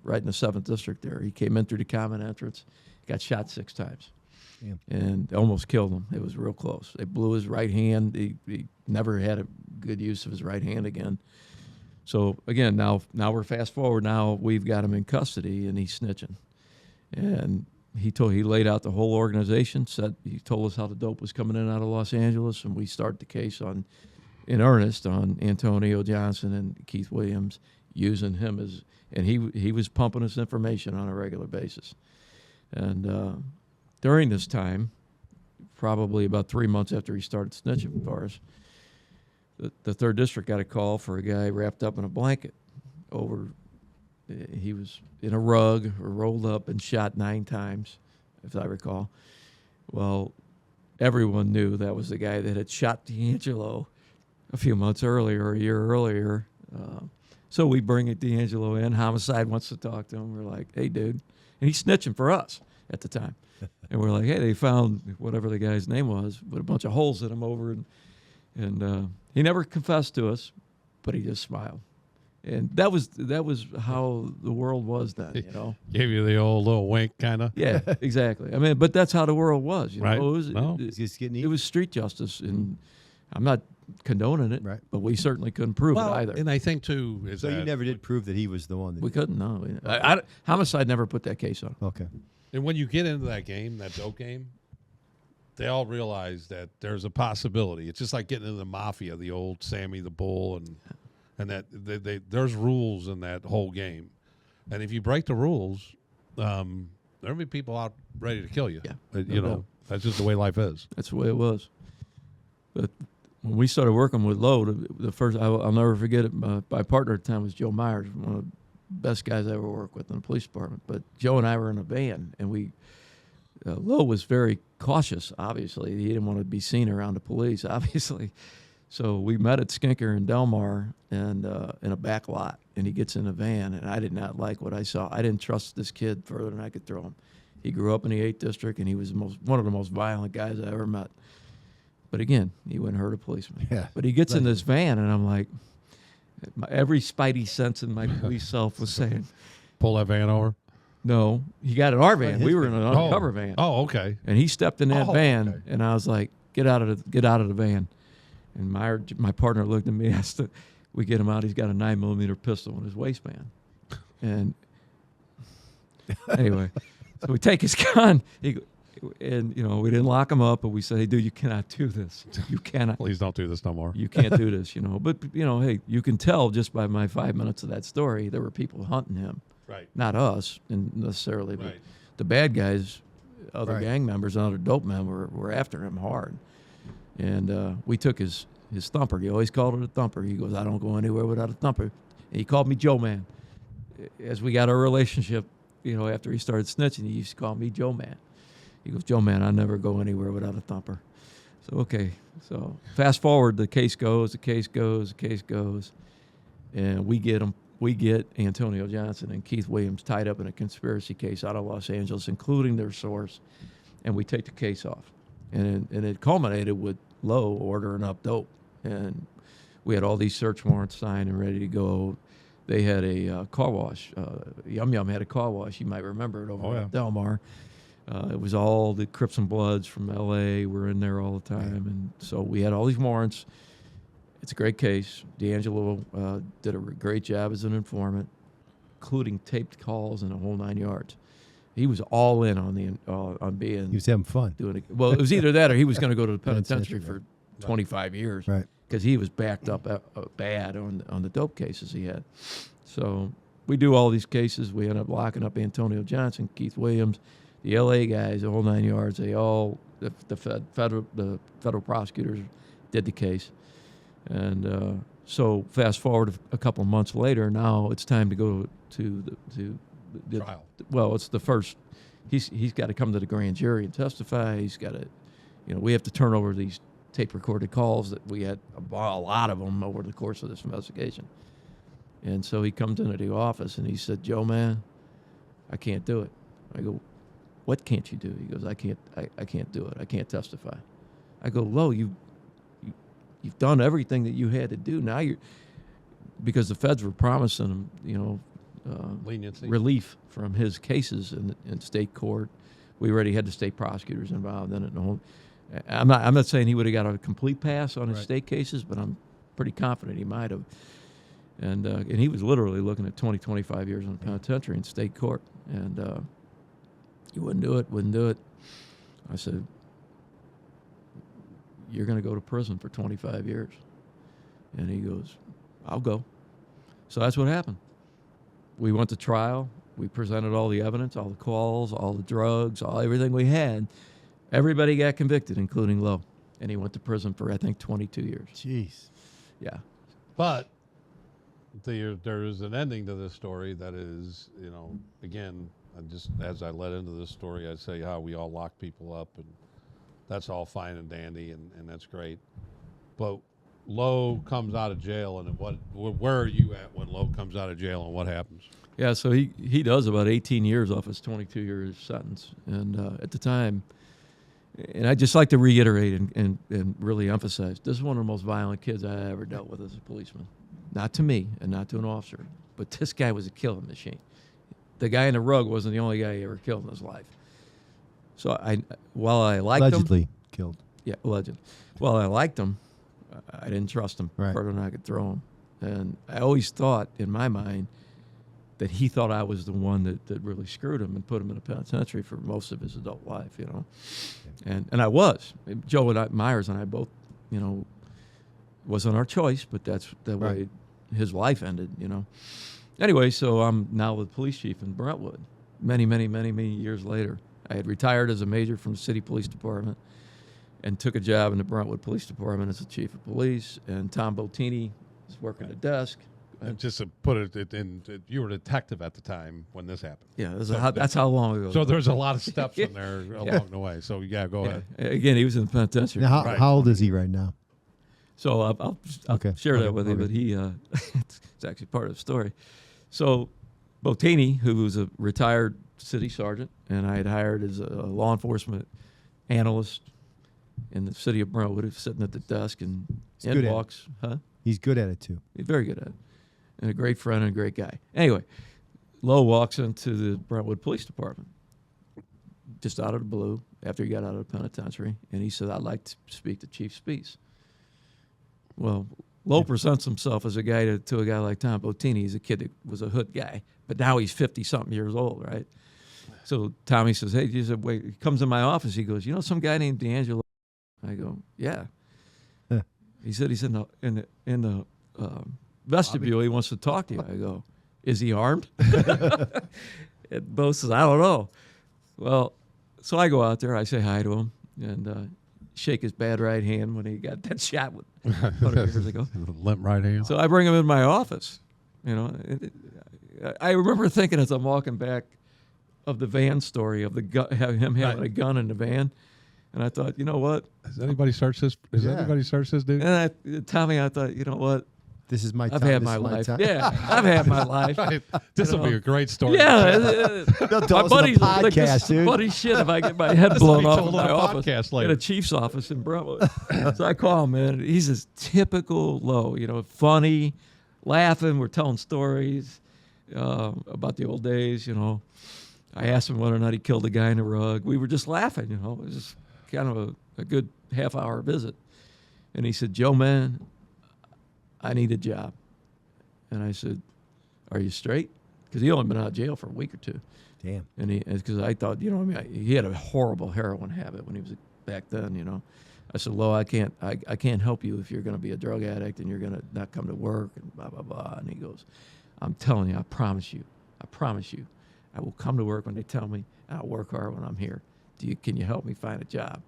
right in the 7th District there. He came in through the common entrance, got shot 6 times, and almost killed him. It was real close. They blew his right hand. He never had a good use of his right hand again. So, again, now we're fast forward. Now we've got him in custody, and he's snitching. And he laid out the whole organization, he told us how the dope was coming in out of Los Angeles, and we started the case in earnest on Antonio Johnson and Keith Williams, using him and he was pumping us information on a regular basis. And during this time, probably about 3 months after he started snitching for us, the 3rd District got a call for a guy wrapped up in a blanket he was in a rug or rolled up and shot 9 times, if I recall. Well, everyone knew that was the guy that had shot D'Angelo a few months earlier, a year earlier. So we bring D'Angelo in. Homicide wants to talk to him. We're like, hey, dude. And he's snitching for us at the time. And we're like, hey, they found whatever the guy's name was with a bunch of holes in him over. And he never confessed to us, but he just smiled. And that was how the world was then, Gave you the old little wink, kind of. Yeah, exactly. I mean, but that's how the world was, Right. It was, It's just getting it was street justice, and I'm not condoning it, Right. but we certainly couldn't prove it either. And I think, too, is So that you never did prove that he was the one. We couldn't, no. Homicide never put that case on. Okay. And when you get into that game, that dope game, they all realize that there's a possibility. It's just like getting into the mafia, the old Sammy the Bull and and that there's rules in that whole game, and if you break the rules, there'll be people out ready to kill you. Yeah, You know, that's just the way life is. That's the way it was. But when we started working with Lowe, the first, I'll never forget it, my partner at the time was Joe Myers, one of the best guys I ever worked with in the police department. But Joe and I were in a van, and Lowe was very cautious, obviously. He didn't want to be seen around the police, obviously. So we met at Skinker and Delmar and in a back lot, and he gets in a van, and I did not like what I saw. I didn't trust this kid further than I could throw him. He grew up in the 8th District, and he was one of the most violent guys I ever met. But again, he wouldn't hurt a policeman. Yeah. But he gets in this van, and I'm like, every spidey sense in my police self was saying, Pull that van over. no, he got in our van. We were in an undercover van. Oh, okay. And he stepped in that Oh, van, okay. and I was like, get out of the van. And my partner looked at me, asked, we get him out. He's got a 9mm pistol in his waistband. And anyway, so we take his gun. And, you know, we didn't lock him up, but we said, hey, dude, you cannot do this. You cannot. Please don't do this no more. You can't do this, you know. But, you know, hey, you can tell just by my 5 minutes of that story, there were people hunting him. Right. Not us necessarily, but Right. the bad guys, other Right. gang members and other dope men were after him hard. And we took his thumper. He always called it a thumper. He goes, I don't go anywhere without a thumper. And he called me Joe Man. As we got our relationship, you know, after he started snitching, he used to call me Joe Man. He goes, Joe Man, I never go anywhere without a thumper. So, okay. So fast forward, the case goes, and we get Antonio Johnson and Keith Williams tied up in a conspiracy case out of Los Angeles, including their source, and we take the case off. And it culminated with Lowe ordering up dope. And we had all these search warrants signed and ready to go. They had a car wash. Yum Yum had a car wash. You might remember it over at Delmar. It was all the Crips and Bloods from L.A. were in there all the time. And so we had all these warrants. It's a great case. D'Angelo did a great job as an informant, including taped calls and the whole 9 yards. He was all in on being. He was having fun. Doing it. Well, it was either that or he was going to go to the penitentiary for 25 years. Right. Because he was backed up bad on the dope cases he had. So we do all these cases. We end up locking up Antonio Johnson, Keith Williams, the L.A. guys, the whole 9 yards. They all the federal prosecutors did the case, and so fast forward a couple of months later. Now it's time to go to the Trial. Well, it's the first. He's got to come to the grand jury and testify. He's got to, you know, we have to turn over these tape recorded calls that we had a lot of them over the course of this investigation. And so he comes into the office and he said, Joe, man, I can't do it. I go, what can't you do? He goes, I can't do it. I can't testify. I go, Lowe, you've done everything that you had to do. Now because the feds were promising him, you know, Leniency. relief from his cases in state court. We already had the state prosecutors involved in it. I'm not saying he would have got a complete pass on his state cases, but I'm pretty confident he might have. And he was literally looking at 20, 25 years in the penitentiary in state court. And he wouldn't do it. I said, you're going to go to prison for 25 years. And he goes, I'll go. So that's what happened. We went to trial. We presented all the evidence, all the calls, all the drugs, everything we had. Everybody got convicted, including Lowe. And he went to prison for, I think, 22 years. Jeez. Yeah. But there is an ending to this story that is, you know, again, just as I led into this story, I say how we all lock people up, and that's all fine and dandy, and that's great. But Lowe comes out of jail, and where are you at when Lowe comes out of jail, and what happens? Yeah, so he does about 18 years off his 22-year sentence. And at the time, and I'd just like to reiterate and really emphasize, this is one of the most violent kids I ever dealt with as a policeman. Not to me and not to an officer, but this guy was a killing machine. The guy in the rug wasn't the only guy he ever killed in his life. So while I liked Allegedly him, killed. yeah, alleged. While I liked him, I didn't trust him Right. further than I could throw him. And I always thought in my mind that he thought I was the one that really screwed him and put him in a penitentiary for most of his adult life, you know. And I was. Joe and Myers and I both, you know, wasn't our choice, but that's the way his life ended, you know. Anyway, so I'm now the police chief in Brentwood. Many years later, I had retired as a major from the city police department and took a job in the Brentwood Police Department as the chief of police. And Tom Bottini was working the desk. And just to put it in, you were a detective at the time when this happened. Yeah, that's how long ago. So there's a lot of steps in there along the way. So go ahead. Again, he was in the penitentiary. Now, Right. how old is he right now? So I'll Okay. share that with you, but he it's actually part of the story. So Bottini, who was a retired city sergeant, and I had hired as a law enforcement analyst in the city of Brentwood, who's sitting at the desk, and He's good in at it. walks, He's good at it too. He's very good at it, and a great friend and a great guy. Anyway, Lowe walks into the Brentwood Police Department just out of the blue after he got out of the penitentiary, and he said, "I'd like to speak to Chief Spiess." Well, Lowe presents himself as a guy to a guy like Tom Bottini. He's a kid that was a hood guy, but now he's 50-something years old, right? So Tommy says, "Hey," he said, "Wait." He comes in my office. He goes, "You know some guy named D'Angelo?" I go, "Yeah." Huh. He said, "He's in the vestibule. He wants to talk to you." I go, "Is he armed?" And Bo says, "I don't know." Well, so I go out there. I say hi to him and shake his bad right hand when he got that shot 100 years ago. Limp right hand. So I bring him in my office. You know, I remember thinking as I'm walking back of the van story of him having a gun in the van, and I thought, you know what? Has anybody searched this? Has Yeah. anybody searched this dude? And Tommy, I thought, you know what? This is my I've time. had This my is life. time. Yeah, I've had my life. Right. This will You know. be a great story. Yeah, They'll tell my us on buddies the like, this podcast, is dude. funny shit if I get my head blown be off told in my on a office podcast in later. a chief's office in Brentwood. So I call him in. He's this typical Lowe, you know, funny, laughing. We're telling stories about the old days, you know. I asked him whether or not he killed a guy in the rug. We were just laughing, you know. It was just kind of a good half-hour visit. And he said, "Joe, man, I need a job." And I said, "Are you straight?" Because he only been out of jail for a week or two. Damn. And because I thought, you know, I mean, he had a horrible heroin habit when he was back then, you know. I said, "Lo, I can't help you if you're going to be a drug addict and you're going to not come to work and blah, blah, blah." And he goes, "I'm telling you, I promise you, I will come to work when they tell me, and I'll work hard when I'm here. Can you help me find a job?"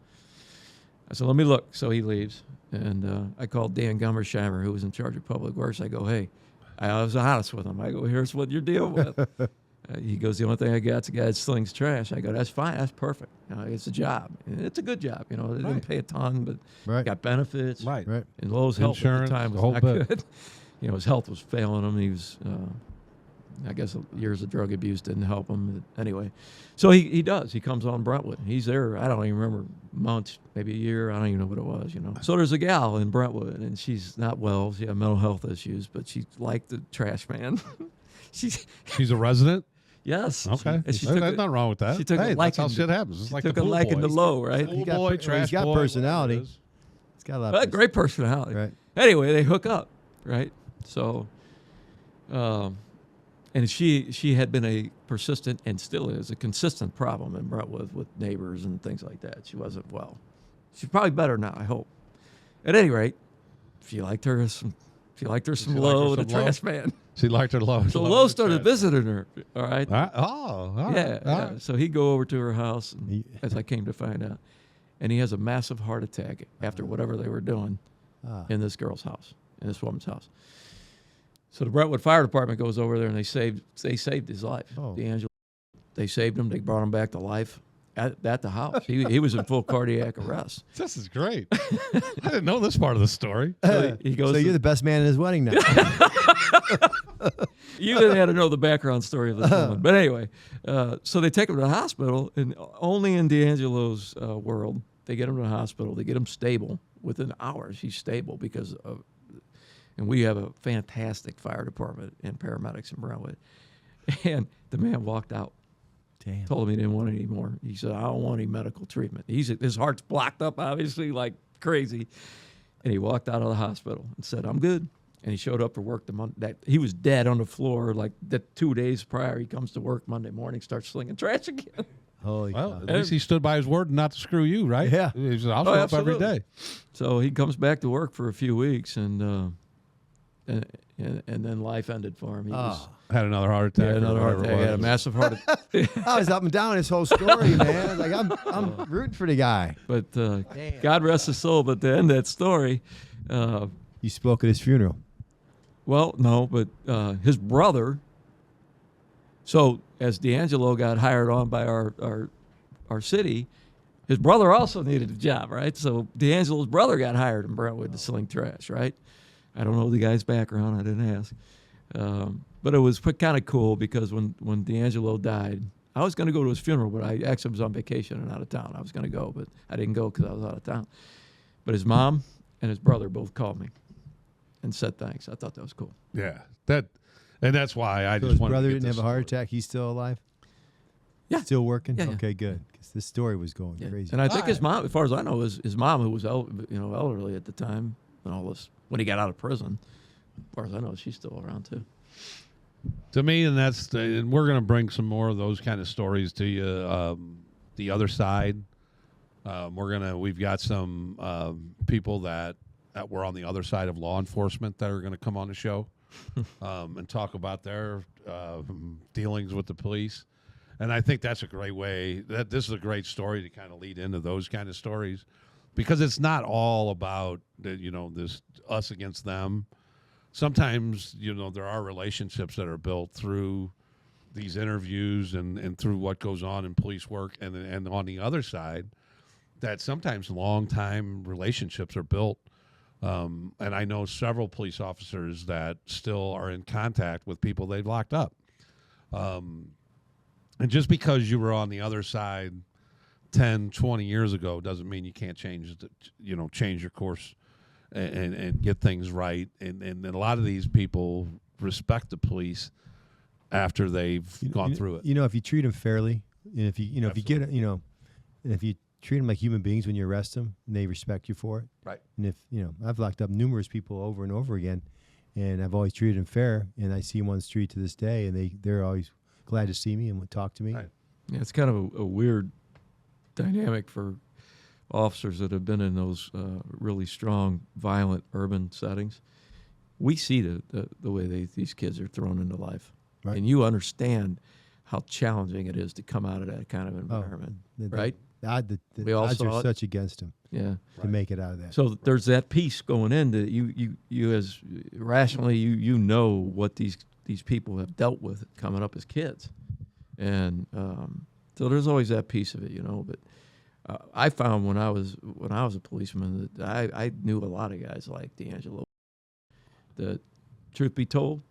I said, "Let me look." So he leaves, and I called Dan Gummersheimer, who was in charge of public works. I go, "Hey," I was honest with him. I go, "Here's what you're dealing with." He goes, "The only thing I got is a guy that slings trash." I go, "That's fine. That's perfect. You know, it's a job. And it's a good job. You know, they didn't pay a ton, but Right. got benefits. Right. Right. And Lowe's health Insurance, at the time the was whole not bit. good. You know, his health was failing him. He was, I guess, years of drug abuse didn't help him. Anyway, so he does. He comes on Brentwood. He's there. I don't even remember months, maybe a year. I don't even know what it was. You know. So there's a gal in Brentwood, and she's not well. She had mental health issues, but she's like the trash man. She's a resident. Yes. Okay. And she There's took nothing wrong with that. she took a Hey, that's liking how to- shit happens. It's like took the a pool liking to boys. Lowe, right? Pool He got boy, per- he's trash got boy, whatever personality. it is. It's got a lot. Well, of great personality. Right. Anyway, they hook up, right? So, and she had been a persistent and still is a consistent problem in Brentwood with neighbors and things like that. She wasn't well. She's probably better now, I hope. At any rate, she liked her some. She liked her some She liked her Lowe, the some Lowe? trash man. She liked her Lowe. So Lowe started visiting her. All right. All right, Yeah. all right. So he'd go over to her house, and, He- as I came to find out, and he has a massive heart attack after whatever they were doing Ah. in this girl's house, in this woman's house. So the Brentwood Fire Department goes over there and they saved his life. Oh. D'Angelo, they saved him. They brought him back to life at the house. He was in full cardiac arrest. This is great. I didn't know this part of the story. So he goes. So to- you're the best man in his wedding now. You didn't have to know the background story of this woman. But anyway, so they take him to the hospital, and only in D'Angelo's world, they get him to the hospital. They get him stable. Within hours, he's stable because of, and we have a fantastic fire department and paramedics in Brentwood. And the man walked out. Damn. Told him he didn't want it anymore. He said, "I don't want any medical treatment." His heart's blocked up, obviously, like crazy. And he walked out of the hospital and said, "I'm good." And he showed up for work the month that he was dead on the floor. Like that 2 days prior, he comes to work Monday morning, starts slinging trash again. Holy Well, cow. at least he stood by his word not to screw you, right? Yeah. He said, I'll show up every absolutely. day. So he comes back to work for a few weeks, and and then life ended for him. He was Had another heart attack. had another or heart whatever attack. it He had a was. massive heart attack. I was up and down his whole story, man. Like I'm rooting for the guy. But God rest his soul. But to end that story, You spoke at his funeral. well, no, but his brother. So as D'Angelo got hired on by our city, his brother also needed a job, right? So D'Angelo's brother got hired in Brentwood to sling trash, right? I don't know the guy's background. I didn't ask. But it was kind of cool because when D'Angelo died, I was going to go to his funeral, but I actually was on vacation and out of town. I was going to go, but I didn't go because I was out of town. But his mom and his brother both called me and said thanks. I thought that was cool. Yeah, and that's why I So just his wanted brother to get didn't have this a heart story. attack. He's still alive. Yeah. Still working. Yeah, yeah. Okay, good. Because this story was going Yeah. crazy. And I think his mom, as far as I know, his mom, who was elderly at the time, and all this when he got out of prison. As far as I know, she's still around too. To me, and and we're going to bring some more of those kind of stories to you. The other side, we've got some people that were on the other side of law enforcement that are going to come on the show and talk about their dealings with the police. And I think that's a great way. This is a great story to kind of lead into those kind of stories, because it's not all about this us against them. Sometimes, there are relationships that are built through these interviews and through what goes on in police work. And on the other side, that sometimes long-time relationships are built. And I know several police officers that still are in contact with people they've locked up. And just because you were on the other side 10, 20 years ago doesn't mean you can't change your course and get things right. And a lot of these people respect the police after they've gone through it. If you treat them fairly, and if you if you get and if you treat them like human beings when you arrest them, and they respect you for it. Right. And if I've locked up numerous people over and over again, and I've always treated them fair, and I see them on the street to this day, and they're always glad to see me and would talk to me. Right. Yeah, it's kind of a weird dynamic for officers that have been in those really strong, violent urban settings. We see the way these kids are thrown into life, Right. and you understand how challenging it is to come out of that kind of environment, right? The We all odds saw are it. such against them Yeah. to make it out of that. So there's that piece going in that you as rationally you know what these people have dealt with coming up as kids, and so there's always that piece of it, But I found when I was a policeman that I knew a lot of guys like D'Angelo. That, truth be told,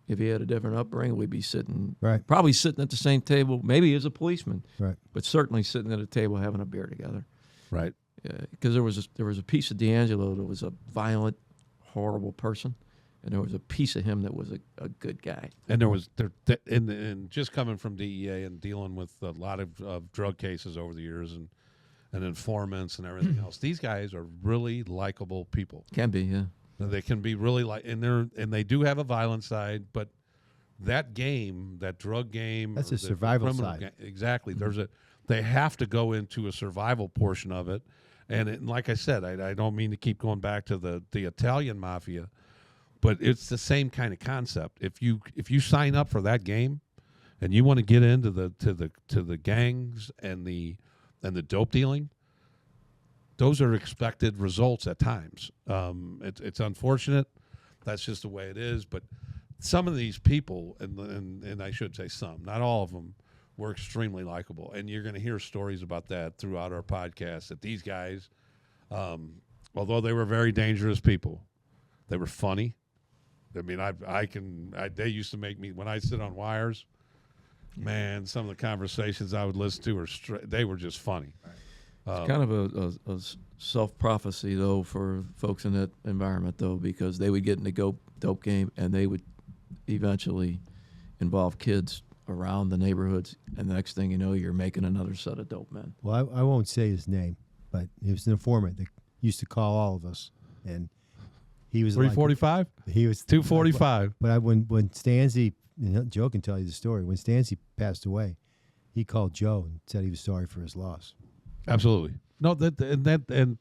if he had a different upbringing, we'd be probably sitting at the same table, maybe as a policeman, Right. but certainly sitting at a table having a beer together. Right. Because there was a piece of D'Angelo that was a violent, horrible person, and there was a piece of him that was a good guy. And and just coming from DEA and dealing with a lot of drug cases over the years and informants and everything else, these guys are really likable people. Can be, yeah. They can be really and they do have a violent side, but that drug game, That's or a the survival criminal side. exactly. They have to go into a survival portion of it, and like I said, I don't mean to keep going back to the Italian mafia, but it's the same kind of concept. If you sign up for that game, and you want to get into the gangs and the dope dealing, those are expected results at times. It's unfortunate. That's just the way it is. But some of these people, and I should say some, not all of them, were extremely likable. And you're going to hear stories about that throughout our podcast, that these guys, although they were very dangerous people, they were funny. I mean, they used to make me, when I sit on wires, man, some of the conversations I would listen to they were just funny. It's kind of a self-prophecy, though, for folks in that environment, though, because they would get in the dope game, and they would eventually involve kids around the neighborhoods, and the next thing you know, you're making another set of dope men. Well, I won't say his name, but he was an informant that used to call all of us, and he was 345? He was 245. But when Stanzi, Joe can tell you the story. When Stanzi passed away, he called Joe and said he was sorry for his loss. Absolutely. No, and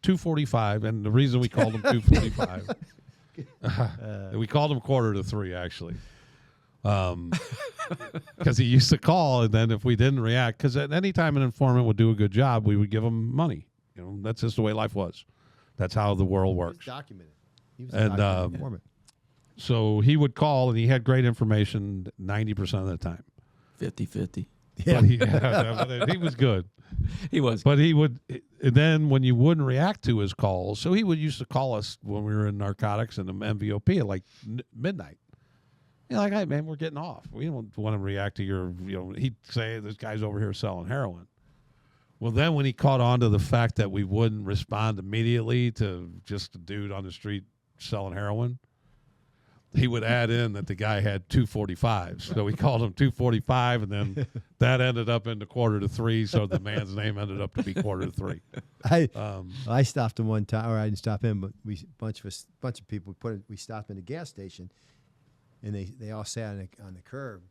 245, and the reason we called him 245, We called him 2:45 actually, because he used to call, and then if we didn't react, because at any time an informant would do a good job, we would give him money. That's just the way life was. That's how the world He works. was documented. He was And, a documented informant. So he would call, and he had great information 90% of the time. 50-50. But he was good. He was. But he would, and then when you wouldn't react to his calls, so he would used to call us when we were in narcotics and the MVOP at like midnight. Like, hey, man, we're getting off. We don't want to react to your, he'd say, this guy's over here selling heroin. Well, then when he caught on to the fact that we wouldn't respond immediately to just a dude on the street selling heroin, he would add in that the guy had 245s. So we called him 245, and then that ended up into 2:45, so the man's name ended up to be 2:45. I stopped him one time, or I didn't stop him, but bunch of people we stopped in a gas station, and they all sat on the curb,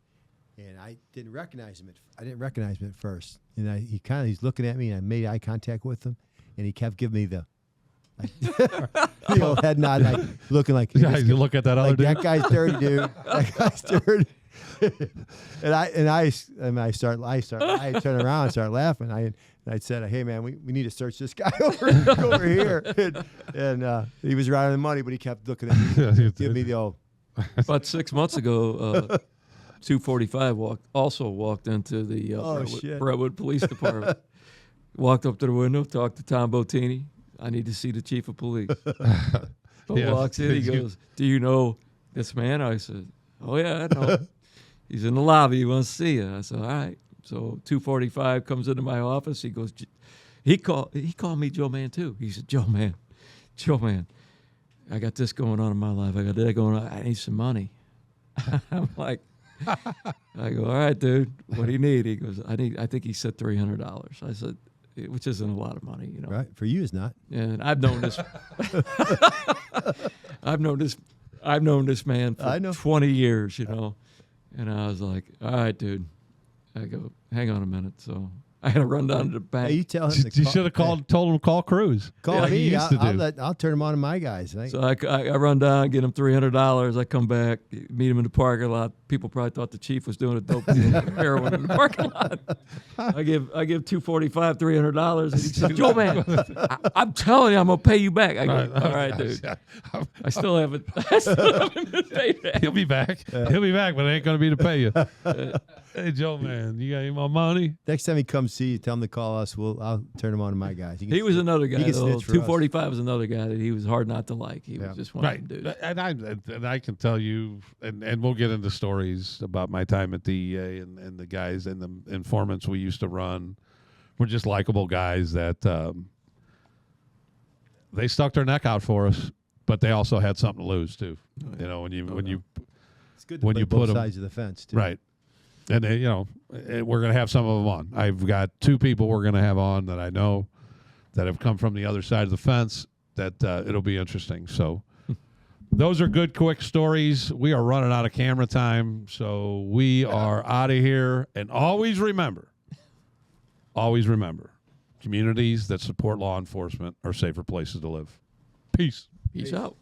and I didn't recognize him. I didn't recognize him at first, and he's looking at me, and I made eye contact with him, and he kept giving me the head nod, like looking like You look at that other dude. That guy's dirty, dude. That guy's dirty. I turn around and start laughing. I said, hey man, we need to search this guy over here. And he was right on the money, but he kept looking at me, give me the old. About 6 months ago, 245 walked into the Brentwood Police Department. Walked up to the window, talked to Tom Bottini. I need to see the chief of police. Walks in, he goes, do you know this man? I said, oh yeah, I know. He's in the lobby, he wants to see you. I said, all right. So 245 comes into my office. He goes, he called me Joe Man too. He said, Joe Man, I got this going on in my life. I got that going on. I need some money. I'm like, I go, all right, dude, what do you need? He goes, I think he said $300. I said, which isn't a lot of money, Right, for you, it's not. And I've known this. I've known this man for 20 years, And I was like, all right, dude. I go, hang on a minute. So I had to run down to the bank. Hey, you tell him. You should have told him to call Cruz. Call me. He used to do. I'll turn him on to my guys. So I run down, get him $300. I come back, meet him in the parking lot. People probably thought the chief was doing a dope deal with heroin in the parking lot. I give 245 $300, and he said, Joe Man, I'm telling you, I'm gonna pay you back. I go, all right, dude. I still haven't been paid back. He'll be back. He'll be back, but it ain't gonna be to pay you. Hey, Joe Man, you got any more money? Next time he comes see you, tell him to call us. I'll turn him on to my guys. He was another guy. He can Though. snitch for 245 was another guy that he was hard not to like. He was just one of them dudes. And I can tell you, and we'll get into stories about my time at the DEA and the guys and the informants we used to run. We're just likable guys that they stuck their neck out for us, but they also had something to lose too. When you it's good to when play you both put sides of the fence too. Right. And we're going to have some of them on. I've got 2 people we're going to have on that I know that have come from the other side of the fence that it'll be interesting. So those are good, quick stories. We are running out of camera time, so we are out of here. And always remember, communities that support law enforcement are safer places to live. Peace. Peace out.